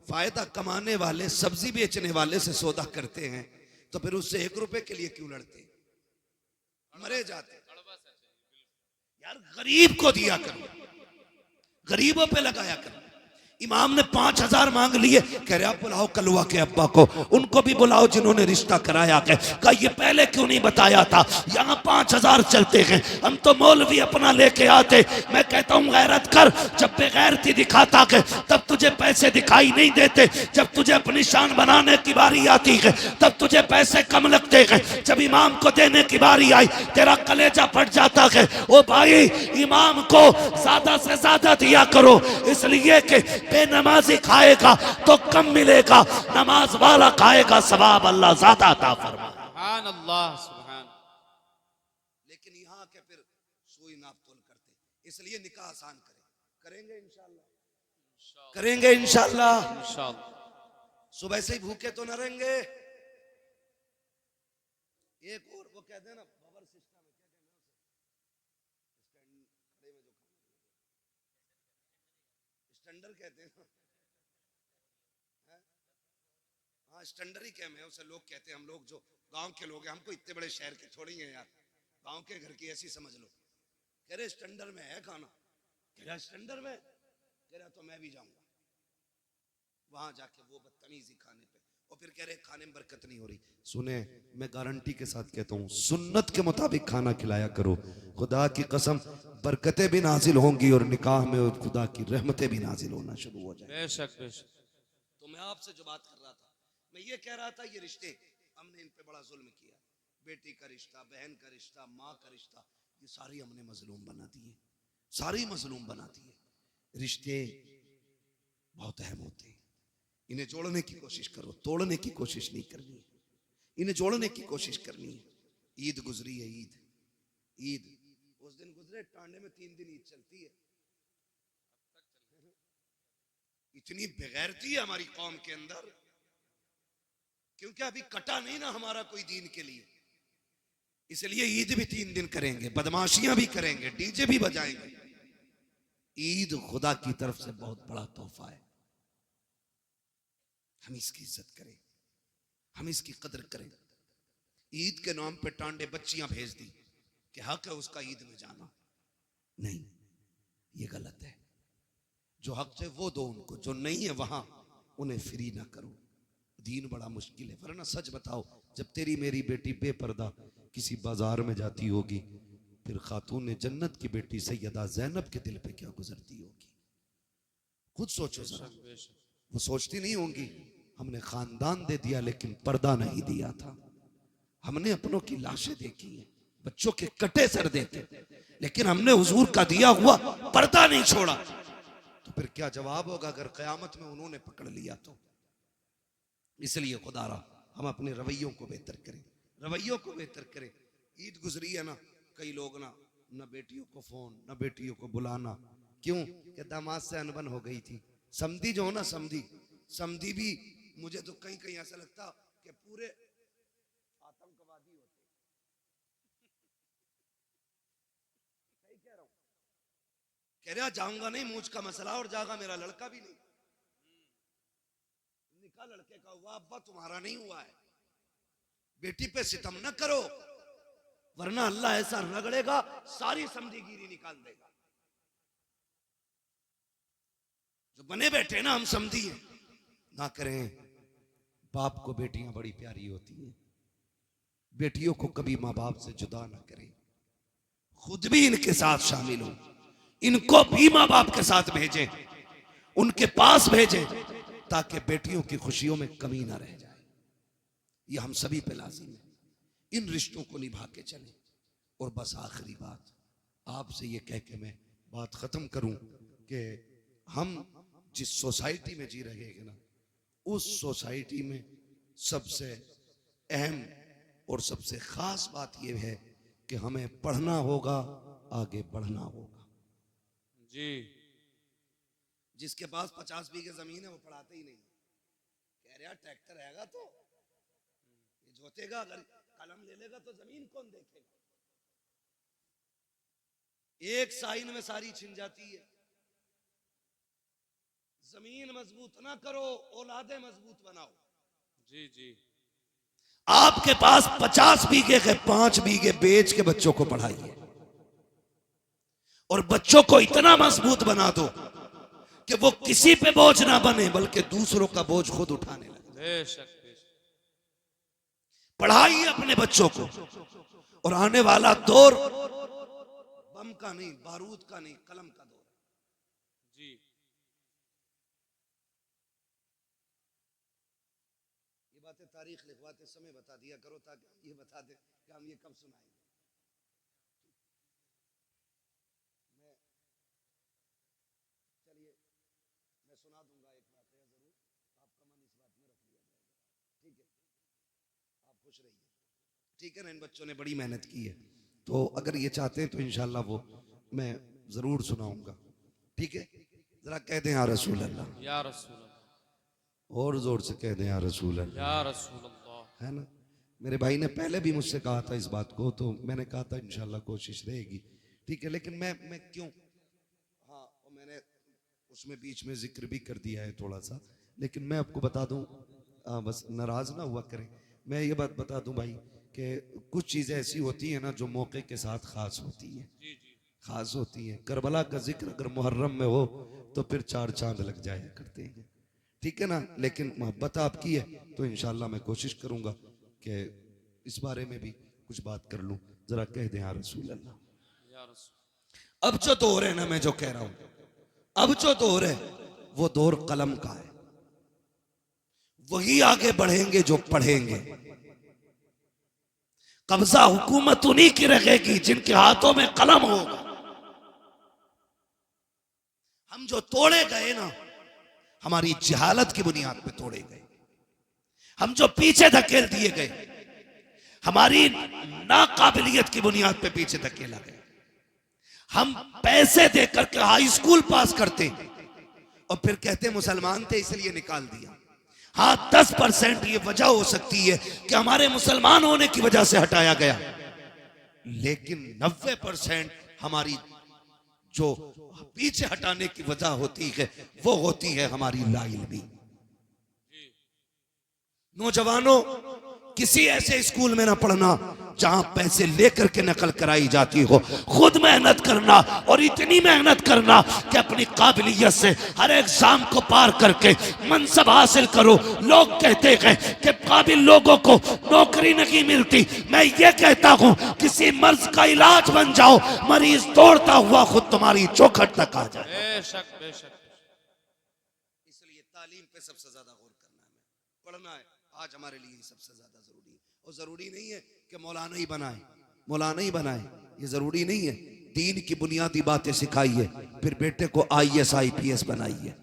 फायदा कमाने वाले सब्जी बेचने वाले से सौदा करते हैं, तो फिर उससे 1 रुपए के लिए क्यों लड़ते, मरे जाते। यार गरीब को दिया करो, गरीबों पे लगाया करो। इमाम ने 5000 मांग लिए, कह रहे आप बुलाओ कलवा के अब्बा को, उनको भी बुलाओ जिन्होंने रिश्ता कराया है। कहा ये पहले क्यों नहीं बताया था, यहाँ 5000 चलते हैं, हम तो मौलवी अपना लेके आते। मैं कहता हूँ गैरत कर, जब बेगैरती दिखाता है तब तुझे पैसे दिखाई नहीं देते, जब तुझे अपनी शान बनाने की बारी आती है तब तुझे पैसे कम लगते हैं। जब इमाम को देने की बारी आई तेरा कलेजा फट जाता है। ओ भाई, इमाम को ज्यादा से ज्यादा दिया करो, इसलिए कि बेनमाजी खाएगा तो कम मिलेगा, नमाज वाला खाएगा सवाब अल्लाह ज्यादा अता फरमाए। सुभान अल्लाह, सुभान। लेकिन यहाँ के फिर सुई नाप तोल करते, इसलिए निकाह आसान करेंगे इंशाल्लाह, करेंगे इंशाल्लाह। सुबह से ही भूखे तो न रहेंगे। एक और वो कहते हैं ना पावर सिस्टम, स्टैंडर्ड कहते हैं ना, हाँ स्टैंडर्ड ही कहते हैं उसे, लोग कहते हैं। हम लोग जो गांव के लोग हैं, हमको इतने बड़े शहर के थोड़ी हैं यार, गांव के घर की ऐसी समझ लो। कह रहे स्टैंडर्ड में है खाना, कह रहा स्टैंडर्ड में, कह रहा तो मैं भी जाऊंगा वहां जाके वो बदतमीजी खाने पे, और फिर कह रहे खाने में बरकत नहीं हो रही। सुने, मैं गारंटी के साथ कहता हूँ, सुन्नत के मुताबिक खाना खिलाया करो, खुदा की कसम बरकतें भी नाजिल होंगी और निकाह में खुदा की रहमतें भी नाजिल होना शुरू हो जाए। बेशक बेशक। तो मैं आपसे जो बात कर रहा था, मैं ये कह रहा था, ये रिश्ते हमने इन पे बड़ा जुल्म किया। बेटी का रिश्ता, बहन का रिश्ता, माँ का रिश्ता, ये सारी हमने मजलूम बना दिए, सारी मजलूम बना दिए। रिश्ते बहुत अहम होते हैं, इन्हें जोड़ने की कोशिश करो, तोड़ने की कोशिश नहीं करनी है, इन्हें जोड़ने की कोशिश करनी है। ईद गुजरी है, ईद उस दिन गुजरे, टांडे में 3 दिन ईद चलती है। इतनी बेगैरती है हमारी कौम के अंदर, क्योंकि अभी कटा नहीं ना हमारा कोई दीन के लिए, इसलिए ईद भी 3 दिन करेंगे, बदमाशियां भी करेंगे, डीजे भी बजाएंगे। ईद खुदा की तरफ से बहुत बड़ा तोहफा है, हम इसकी इज्जत करें, हम इसकी कदर करें। ईद के नाम पे टांडे बच्चियां भेज दी कि हक है उसका ईद में जाना, नहीं, ये गलत है। जो हक है वो दो उनको, जो नहीं है वहां उन्हें फ्री ना करो। दीन बड़ा मुश्किल है, वरना सच बताओ, जब तेरी मेरी बेटी बेपर्दा किसी बाजार में जाती होगी, फिर खातून जन्नत की बेटी सैयदा ज़ैनब के दिल पे क्या गुजरती होगी, खुद सोचो जरा। वो सोचती नहीं होंगी हमने खानदान दे दिया लेकिन पर्दा नहीं दिया था। हमने अपनों की लाशें देखी हैं, बच्चों के कटे सर देखे, लेकिन हमने हुजूर का दिया हुआ पर्दा नहीं छोड़ा। तो फिर क्या जवाब होगा अगर कयामत में उन्होंने पकड़ लिया तो? इसलिए खुदारा हम अपने रवैयों को बेहतर करें, रवैयों को बेहतर करें। ईद गुजरी है ना, कई लोग ना बेटियों को फोन, ना बेटियों को बुलाना। क्यों? कि दामाद से अनबन हो गई थी। समधी जो हो ना, समधी भी मुझे तो कहीं कहीं ऐसा लगता कि पूरे आतंकवादी होते। सही कह रहा हूं? कह रहा जाऊंगा नहीं, मूछ का मसला, और जागा मेरा लड़का भी नहीं। निकाह लड़के का हुआ, अब्बा तुम्हारा नहीं हुआ है। बेटी पे सितम न करो, वरना अल्लाह ऐसा रगड़ेगा सारी समझीगिरी निकाल देगा। जो बने बैठे ना हम समझी हैं, ना करें। बाप को बेटियां बड़ी प्यारी होती हैं, बेटियों को कभी माँ बाप से जुदा ना करें। खुद भी इनके साथ शामिल हो, इनको भी माँ बाप के साथ भेजें, उनके पास भेजें, ताकि बेटियों की खुशियों में कमी ना रह जाए। ये हम सभी पे लाजिम है, इन रिश्तों को निभा के चलें। और बस आखिरी बात आपसे ये कह के मैं बात खत्म करूं कि हम जिस सोसाइटी में जी रहे हैं ना, उस सोसाइटी में सबसे अहम और सबसे खास बात यह है कि हमें पढ़ना होगा, आगे बढ़ना होगा। जी। जिसके पास 50 बीघे जमीन है वो पढ़ाते ही नहीं। कह रहा ट्रैक्टर हैगा तो ये जोतेगा, अगर कलम ले लेगा तो जमीन कौन देखेगा? एक साइन में सारी छिन जाती है। जमीन मजबूत ना करो, औलादे मजबूत बनाओ। जी जी। आपके पास 50 बीघे के 5 बीघे बेच के बच्चों को पढ़ाइए, और बच्चों को इतना मजबूत बना दो कि वो किसी पे बोझ ना बने, बल्कि दूसरों का बोझ खुद उठाने लगे। बेशक बेशक। पढ़ाइए अपने बच्चों को, और आने वाला दौर बम का नहीं, बारूद का नहीं, कलम का दौर है। जी। ये बातें तारीख लिखवाते समय बता दिया करो, ताकि ये बता दे कि हम ये कब सुनाएंगे। चलिए मैं सुना दूंगा एक वाकया, जरूर आपका मन इस बात में रख लिया जाएगा। ठीक है, आप खुश रहिए। ठीक है ना? इन बच्चों ने बड़ी मेहनत की है, तो अगर ये चाहते हैं तो इंशाल्लाह वो मैं जरूर सुनाऊंगा। ठीक है, जरा कह दें या रसूल अल्लाह, या रसूल अल्लाह, और जोर से कह दें या रसूल अल्लाह, या रसूल अल्लाह। है ना? मेरे भाई ने पहले भी मुझसे कहा था इस बात को, तो मैंने कहा था इंशाल्लाह कोशिश रहेगी। ठीक है, लेकिन मैं क्यों, हाँ, और मैंने उसमें बीच में जिक्र भी कर दिया है थोड़ा सा, लेकिन मैं आपको बता दूं, बस नाराज ना हुआ करें, मैं ये बात बता दूं भाई कि कुछ चीज़ें ऐसी होती हैं ना जो मौके के साथ खास होती हैं, खास होती हैं। करबला का जिक्र अगर मुहर्रम में हो तो फिर 4 चांद लग जाया करते हैं। ठीक है ना? लेकिन मोहब्बत आपकी है तो इंशाल्लाह मैं कोशिश करूंगा कि इस बारे में भी कुछ बात कर लूं। जरा कह दें या रसूल अल्लाह। या रसूल। अब जो दौर है ना, मैं जो कह रहा हूं, अब जो दौर है वो दौर कलम का है। वही आगे बढ़ेंगे जो पढ़ेंगे। कब्जा हुकूमत उन्हीं की रहेगी जिनके हाथों में कलम होगा। हम जो तोड़े गए ना, हमारी जहालत की बुनियाद पे तोड़े गए। हम जो पीछे धकेल दिए गए, हमारी नाकाबिलियत की बुनियाद पे पीछे धकेला गया। हम पैसे देकर के हाई स्कूल पास करते और फिर कहते मुसलमान थे इसलिए निकाल दिया। हाँ, 10% ये वजह हो सकती है कि हमारे मुसलमान होने की वजह से हटाया गया, लेकिन 90% हमारी जो पीछे हटाने की वजह होती है वो होती है हमारी लाइल्मी। नौजवानों, किसी ऐसे स्कूल में ना पढ़ना जहां पैसे लेकर के नकल कराई जाती हो। खुद मेहनत करना, और इतनी मेहनत करना कि अपनी काबिलियत से हर एग्जाम को पार करके मनसब हासिल करो। लोग कहते हैं कि काबिल लोगों को नौकरी नहीं मिलती, मैं ये कहता हूं किसी मर्ज का इलाज बन जाओ, मरीज दौड़ता हुआ खुद तुम्हारी चौखट तक आ जाए। बेशक बेशक। इसलिए तालीम पे सबसे ज्यादा गौर करना है। पढ़ना है आज हमारे लिए सबसे ज्यादा जरूरी है। और जरूरी नहीं है कि मौलाना ही बनाए, मौलाना ही बनाए, ये जरूरी नहीं है। दीन की बुनियादी बातें सिखाइए, फिर बेटे को IAS IPS बनाइए,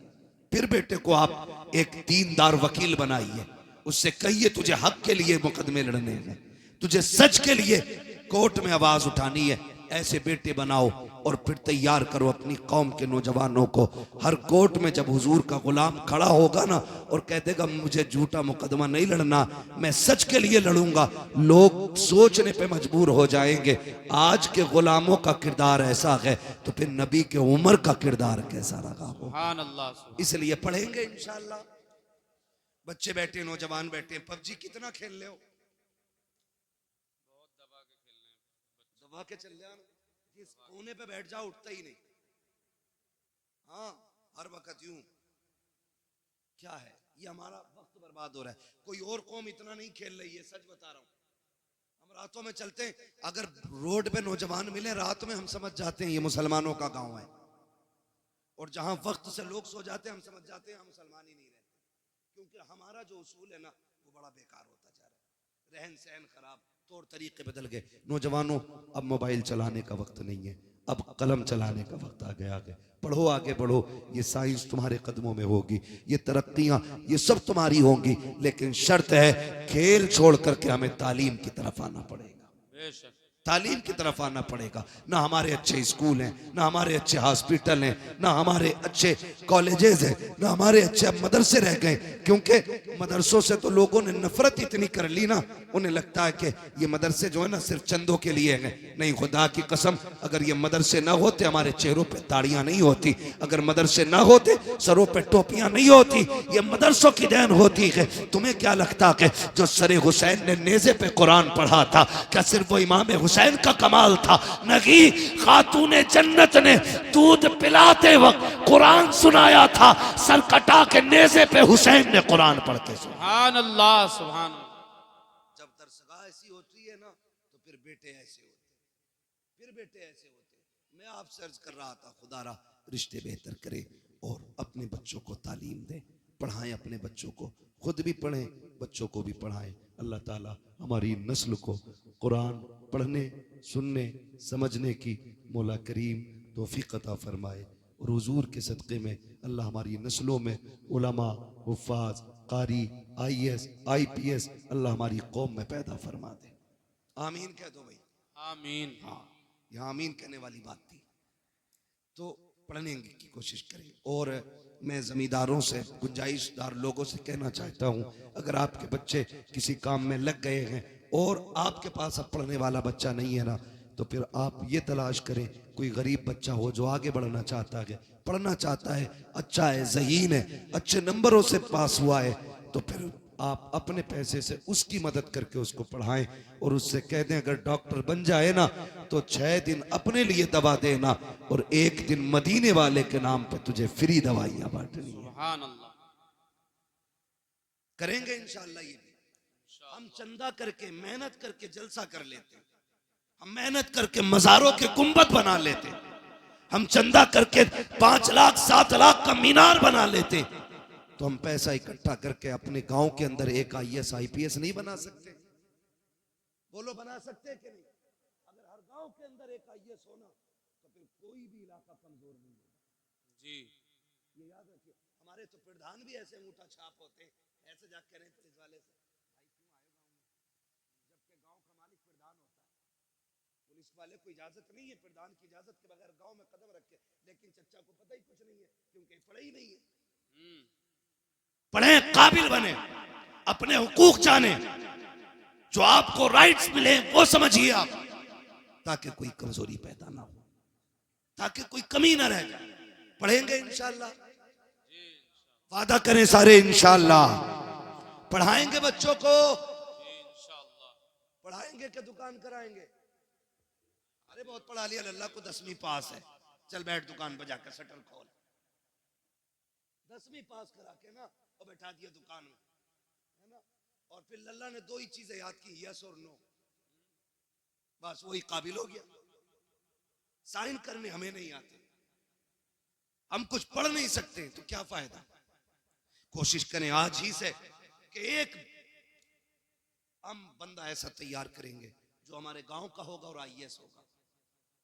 फिर बेटे को आप एक दीनदार वकील बनाइए। उससे कहिए तुझे हक के लिए मुकदमे लड़ने हैं, तुझे सच के लिए कोर्ट में आवाज उठानी है। ऐसे बेटे बनाओ और फिर तैयार करो अपनी कौम के नौजवानों को। हर कोर्ट में जब हुजूर का गुलाम खड़ा होगा ना और कह देगा मुझे झूठा मुकदमा नहीं लड़ना, मैं सच के लिए लड़ूंगा, लोग सोचने पे मजबूर हो जाएंगे आज के गुलामों का किरदार ऐसा है तो फिर नबी के उमर का किरदार कैसा रहा हो। सुभान अल्लाह, सुभान। इसलिए पढ़ेंगे इंशाअल्लाह। बच्चे बैठे, नौजवान बैठे, PUBG कितना खेल ले हो, दबा के चल जाना, जिस कोने पे बैठ जाओ उठता ही नहीं। हाँ, हर वक्त यूं। क्या है ये, हमारा वक्त बर्बाद हो रहा है। कोई और कौम इतना नहीं खेल रही है, सच बता रहा हूं। हम रातों में चलते हैं, अगर रोड पे नौजवान मिले रात में हम समझ जाते हैं ये मुसलमानों का गांव है। और जहां वक्त से लोग सो जाते हैं हम समझ जाते हैं हम मुसलमान ही नहीं रहते, क्योंकि हमारा जो उसूल है ना वो बड़ा बेकार होता जा रहा है। रहन सहन खराब, तौर तरीके बदल गए। नौजवानों, अब मोबाइल चलाने का वक्त नहीं है, अब कलम चलाने का वक्त आ गया। आगे पढ़ो, आगे बढ़ो, ये साइंस तुम्हारे कदमों में होगी, ये तरक्कियां ये सब तुम्हारी होंगी, लेकिन शर्त है खेल छोड़ करके हमें तालीम की तरफ आना पड़ेगा। बेशक तालीम की तरफ आना पड़ेगा। ना हमारे अच्छे स्कूल हैं, ना हमारे अच्छे हॉस्पिटल हैं, ना हमारे अच्छे कॉलेजेस हैं, ना हमारे अच्छे मदरसे रह गए। क्योंकि मदरसों से तो लोगों ने नफरत इतनी कर ली ना, उन्हें लगता है कि ये मदरसे जो है ना सिर्फ चंदों के लिए हैं। नहीं, खुदा की कसम, अगर ये मदरसे ना होते हमारे चेहरों पे ताड़ियां नहीं होती, अगर मदरसे ना होते सरों पे टोपियां नहीं होती, ये मदरसों की देन होती है। तुम्हें क्या लगता है जो सरे हुसैन ने नेज़े पे कुरान पढ़ा था, क्या सिर्फ वो इमाम हुसैन का कमाल था? नहीं, खातूने जन्नत ने दूध पिलाते वक्त कुरान सुनाया था, सर कटा के नेज़े पे हुसैन ने कुरान पढ़ के सुना। सुभान अल्लाह, सुभान अल्लाह। जब दरसगाह ऐसी होती है ना तो फिर बेटे ऐसे होते, फिर बेटे ऐसे होते। मैं आपसे अर्ज कर रहा था, खुदारा रिश्ते बेहतर करे और अपने बच्चों को तालीम दे, पढ़ाएं अपने बच्चों को, खुद भी पढ़ें, बच्चों को भी पढ़ाएं। अल्लाह ताला हमारी नस्ल को कुरान पढ़ने, सुनने, समझने की मौला करीम तौफीक अता फरमाए। और हुजूर के सदक़े में अल्लाह हमारी नस्लों में उलमा, हुफ़ाज़, कारी, IAS IPS अल्लाह हमारी कौम में पैदा फरमा दे। आमीन कह दो भाई। आमीन। हाँ, यह आमीन कहने वाली बात थी। तो पढ़ने की कोशिश करें। और मैं जमींदारों से, गुंजाइशदार लोगों से कहना चाहता हूँ, अगर आपके बच्चे किसी काम में लग गए हैं और आपके पास अब पढ़ने वाला बच्चा नहीं है ना, तो फिर आप ये तलाश करें कोई गरीब बच्चा हो जो आगे बढ़ना चाहता है, पढ़ना चाहता है, अच्छा है, ज़हीन है, अच्छे नंबरों से पास हुआ है, तो फिर आप अपने पैसे से उसकी मदद करके उसको पढ़ाएं और उससे कह दें अगर डॉक्टर बन जाए ना तो 6 दिन अपने लिए दवा देना और 1 दिन मदीने वाले के नाम पे तुझे फ्री दवाइयां बांटनी है। सुभान अल्लाह। करेंगे इंशाअल्लाह ये भी। हम चंदा करके, मेहनत करके जलसा कर लेते हैं, हम मेहनत करके मज़ारों के गुंबद बना लेते हैं, हम चंदा करके 5 लाख 7 लाख का मीनार बना लेते हैं। तो हम पैसा इकट्ठा करके अपने गांव के अंदर एक IAS IPS नहीं बना सकते? बोलो, बना सकते कि नहीं? अगर हर गांव के अंदर एक IAS हो ना तो फिर कोई भी इलाका कमजोर नहीं होगा जी। ये याद रखिए। हमारे तो प्रधान भी ऐसे अंगूठा छाप होते हैं, ऐसे जा कह रहे पुलिस वाले से भाई क्यों आए गांव में, जबकि गांव का मालिक प्रधान होता है। पुलिस वाले को इजाजत नहीं है प्रधान की इजाजत के बगैर गांव में कदम रखे, लेकिन चच्चा को पता ही कुछ नहीं है क्योंकि पढ़े ही नहीं है। पढ़े, काबिल बने, अपने हुकूक जाने, जो आपको राइट्स मिले वो समझिए आप, ताकि कोई कमजोरी पैदा ना हो, ताकि कोई कमी ना रह जाए। पढ़ेंगे इंशाअल्लाह, वादा करें सारे इंशाअल्लाह। पढ़ाएंगे बच्चों को, पढ़ाएंगे कि दुकान कराएंगे? अरे बहुत पढ़ा लिया, अल्लाह को 10वीं पास है, चल बैठ दुकान पर जाकर शटर खोल। 10वीं पास करा के ना और बैठा दिया दुकान में, है ना? और फिर लल्ला ने 2 ही चीजें याद की, यस और नो, बस वही काबिल हो गया। साइन करने हमें नहीं आते, हम कुछ पढ़ नहीं सकते, तो क्या फायदा? कोशिश करें आज ही से कि एक हम बंदा ऐसा तैयार करेंगे जो हमारे गांव का होगा और आईएएस होगा,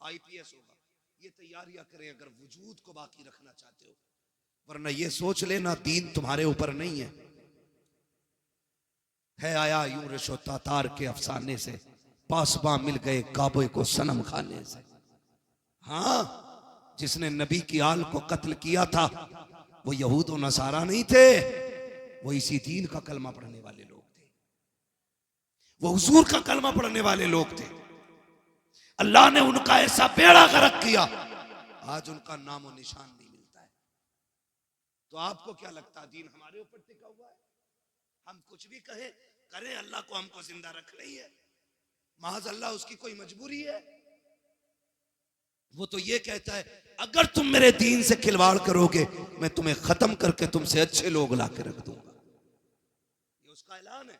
आईपीएस होगा। ये तैयारियां करें अगर वजूद को बाकी रखना चाहते हो, वरना ये सोच लेना दीन तुम्हारे ऊपर नहीं है आया यूं रिशो तातार के अफसाने से, पासबां मिल गए काबे को सनम खाने से। हाँ, जिसने नबी की आल को कत्ल किया था वो यहूद और नसारा नहीं थे, वो इसी दीन का कलमा पढ़ने वाले लोग थे, वो हुजूर का कलमा पढ़ने वाले लोग थे। अल्लाह ने उनका ऐसा बेड़ा गर्क किया, आज उनका नामो निशान नहीं मिलता है। तो आपको क्या लगता है दीन हमारे ऊपर टिका हुआ है? हम कुछ भी कहें करें, अल्लाह को हमको जिंदा रखना ही है। महज अल्लाह उसकी कोई मजबूरी है? वो तो ये कहता है अगर तुम मेरे दीन से खिलवाड़ करोगे मैं तुम्हें खत्म करके तुमसे अच्छे लोग ला के रख दूंगा। ये उसका ऐलान है।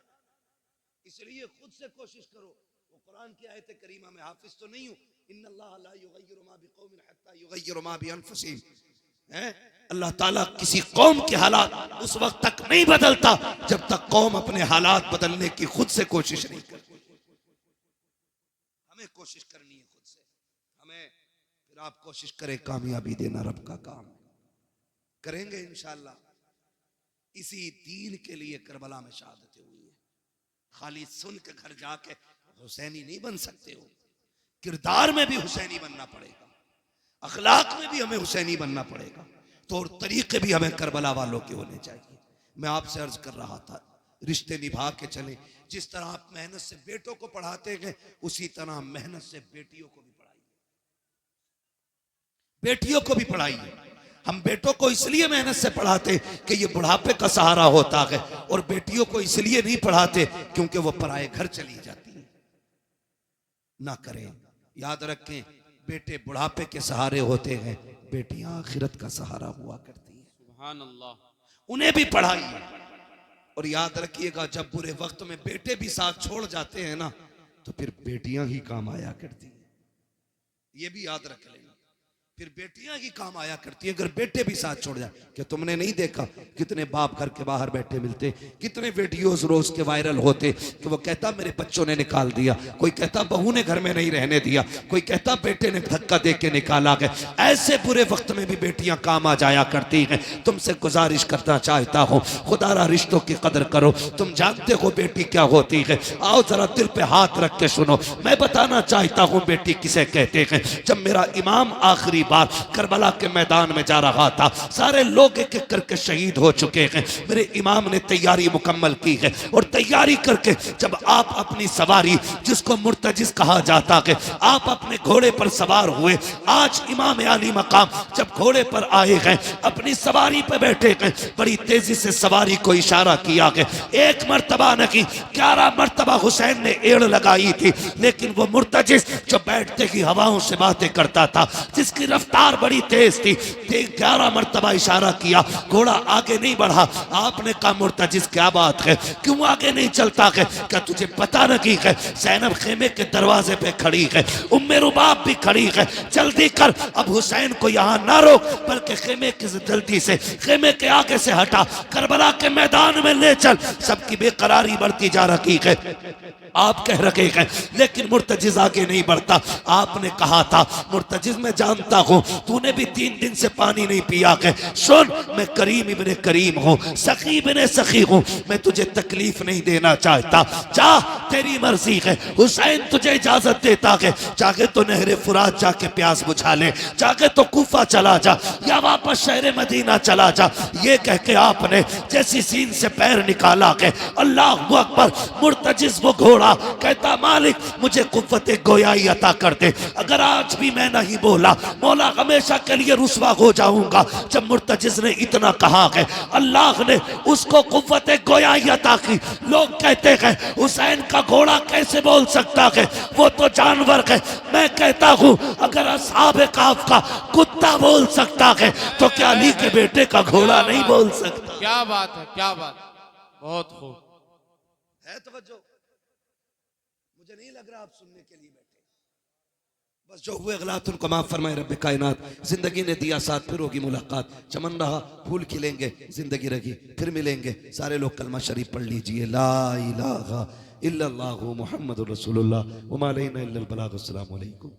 इसलिए खुद से कोशिश करो। वो कुरान की आयत करीमा में हाफिज तो नहीं हूं, इन्नल्लाह ला युगय्यिरु मा बिकौमिन हत्ता युगय्यिरु मा बिअनफुसिहिम। अल्लाह ताला किसी कौम के हालात उस वक्त तक नहीं बदलता जब तक कौम अपने हालात बदलने की खुद से कोशिश नहीं करती। हमें कोशिश करनी है खुद से। हमें फिर आप कोशिश करें, कामयाबी देना रब का काम करेंगे इंशाअल्लाह। इसी दीन के लिए करबला में शहादतें हुई है। खाली सुन के घर जाके हुसैनी नहीं बन सकते हो, किरदार में भी हुसैनी बनना पड़ेगा, अखलाक में भी हमें हुसैनी बनना पड़ेगा, तौर तरीके भी हमें करबला वालों के होने चाहिए। मैं आपसे अर्ज कर रहा था रिश्ते निभा के चले। जिस तरह आप मेहनत से बेटों को पढ़ाते गए उसी तरह मेहनत से बेटियों को भी पढ़ाइए, बेटियों को भी पढ़ाइए। हम बेटों को इसलिए मेहनत से पढ़ाते कि ये बुढ़ापे का सहारा होता है, और बेटियों को इसलिए नहीं पढ़ाते क्योंकि वो पराए घर चली जाती है। ना करें, याद रखें, बेटे बुढ़ापे के सहारे होते हैं, बेटियां आखिरत का सहारा हुआ करती हैं। सुभान अल्लाह। उन्हें भी पढ़ाइए। और याद रखिएगा जब बुरे वक्त में बेटे भी साथ छोड़ जाते हैं ना, तो फिर बेटियां ही काम आया करती हैं। ये भी याद रख लेना, फिर बेटियां ही काम आया करती है अगर बेटे भी साथ छोड़ जाए। क्या तुमने नहीं देखा कितने बाप घर के बाहर बैठे मिलते, कितने वीडियोस रोज के वायरल होते कि वो कहता मेरे बच्चों ने निकाल दिया, कोई कहता बहू ने घर में नहीं रहने दिया, कोई कहता बेटे ने धक्का दे के निकाला गया। ऐसे बुरे वक्त में भी बेटियां काम आ जाया करती हैं। तुमसे गुजारिश करना चाहता हूँ, खुदारा रिश्तों की कदर करो। तुम जानते हो बेटी क्या होती है? आओ जरा दिल पे हाथ रख के सुनो, मैं बताना चाहता हूँ बेटी किसे कहते हैं। जब मेरा इमाम आखिरी बार करबला के मैदान में जा रहा था, सारे लोग एक एक करके शहीद हो चुके हैं, मेरे इमाम ने तैयारी मुकम्मल की है। और तैयारी करके जब आप अपनी सवारी, जिसको मुर्तजिज कहा जाता है, आप अपने घोड़े पर सवार हुए। आज इमाम आली मकाम जब घोड़े पर आए हैं, अपनी सवारी पर बैठे हैं, बड़ी तेजी से सवारी को इशारा किया है। एक मर्तबा नहीं 11 मर्तबा हुसैन ने एड़ लगाई थी, लेकिन वो मुर्तजिज जो बैठते ही हवाओं से बातें करता था, जिसकी रफ्तार बड़ी तेज थी, 11 मर्तबा इशारा किया, घोड़ा आगे नहीं बढ़ा। आपने कहा मुर्तजिज क्या बात है, क्यों आगे नहीं चलता है? क्या तुझे पता नहीं है ज़ैनब खेमे के दरवाजे पे खड़ी है, उम्मे रुबाब भी खड़ी है, जल्दी कर, अब हुसैन को यहाँ ना रोक, बल्कि खेमे की जल्दी से खेमे के आगे से हटा, करबला के मैदान में ले चल। सबकी बेकरारी बढ़ती जा रही है, आप कह रहे हैं, लेकिन मुर्तजिज आगे नहीं बढ़ता। आपने कहा था मुर्तजिज मैं जानता हूं तूने भी 3 दिन से पानी नहीं पिया है, सुन मैं करीम इब्ने करीम हूं, सखी इब्ने सखी हूं, मैं तुझे तकलीफ नहीं देना चाहता, जा तेरी मर्जी है। हुसैन तुझे इजाजत देता है, चाहे तो नहरे फुरात जाके प्यास बुझा ले, चाहे तो कूफा चला जा या वापस शहर मदीना चला जा। ये कह के आपने जैसी सीन से पैर निकाला है, अल्लाह अकबर, मुर्तजिज वो घोड़ा कहता मालिक मुझे कुव्वत गोयाई अता कर दे, अगर आज भी मैं नहीं बोला मौला हमेशा के लिए रुसवा हो जाऊंगा। जब मुर्तजिज ने इतना कहा है, अल्लाह ने उसको कुव्वत गोयाई अता की। लोग कहते हैं हुसैन का घोड़ा कैसे बोल सकता है, वो तो जानवर है। मैं कहता हूं अगर असहाबे काफ का कुत्ता बोल सकता है तो क्या अली के बेटे का घोड़ा नहीं बोल सकता? क्या बात है, क्या बात, बहुत खूब है। तवज्जो, मुझे नहीं लग रहा आप सुनने के लिए बैठे। बस जो हुए गलत उनको माफ फरमाए रब कायनात। जिंदगी ने दिया साथ, फिर होगी मुलाकात। चमन रहा फूल खिलेंगे, जिंदगी रही फिर मिलेंगे। सारे लोग कलमा शरीफ पढ़ लीजिए, ला इलाहा इल्लल्लाहु मुहम्मदुर रसूलुल्लाह व मा अलैना इल्लल बलाग। अस्सलामु अलैकुम।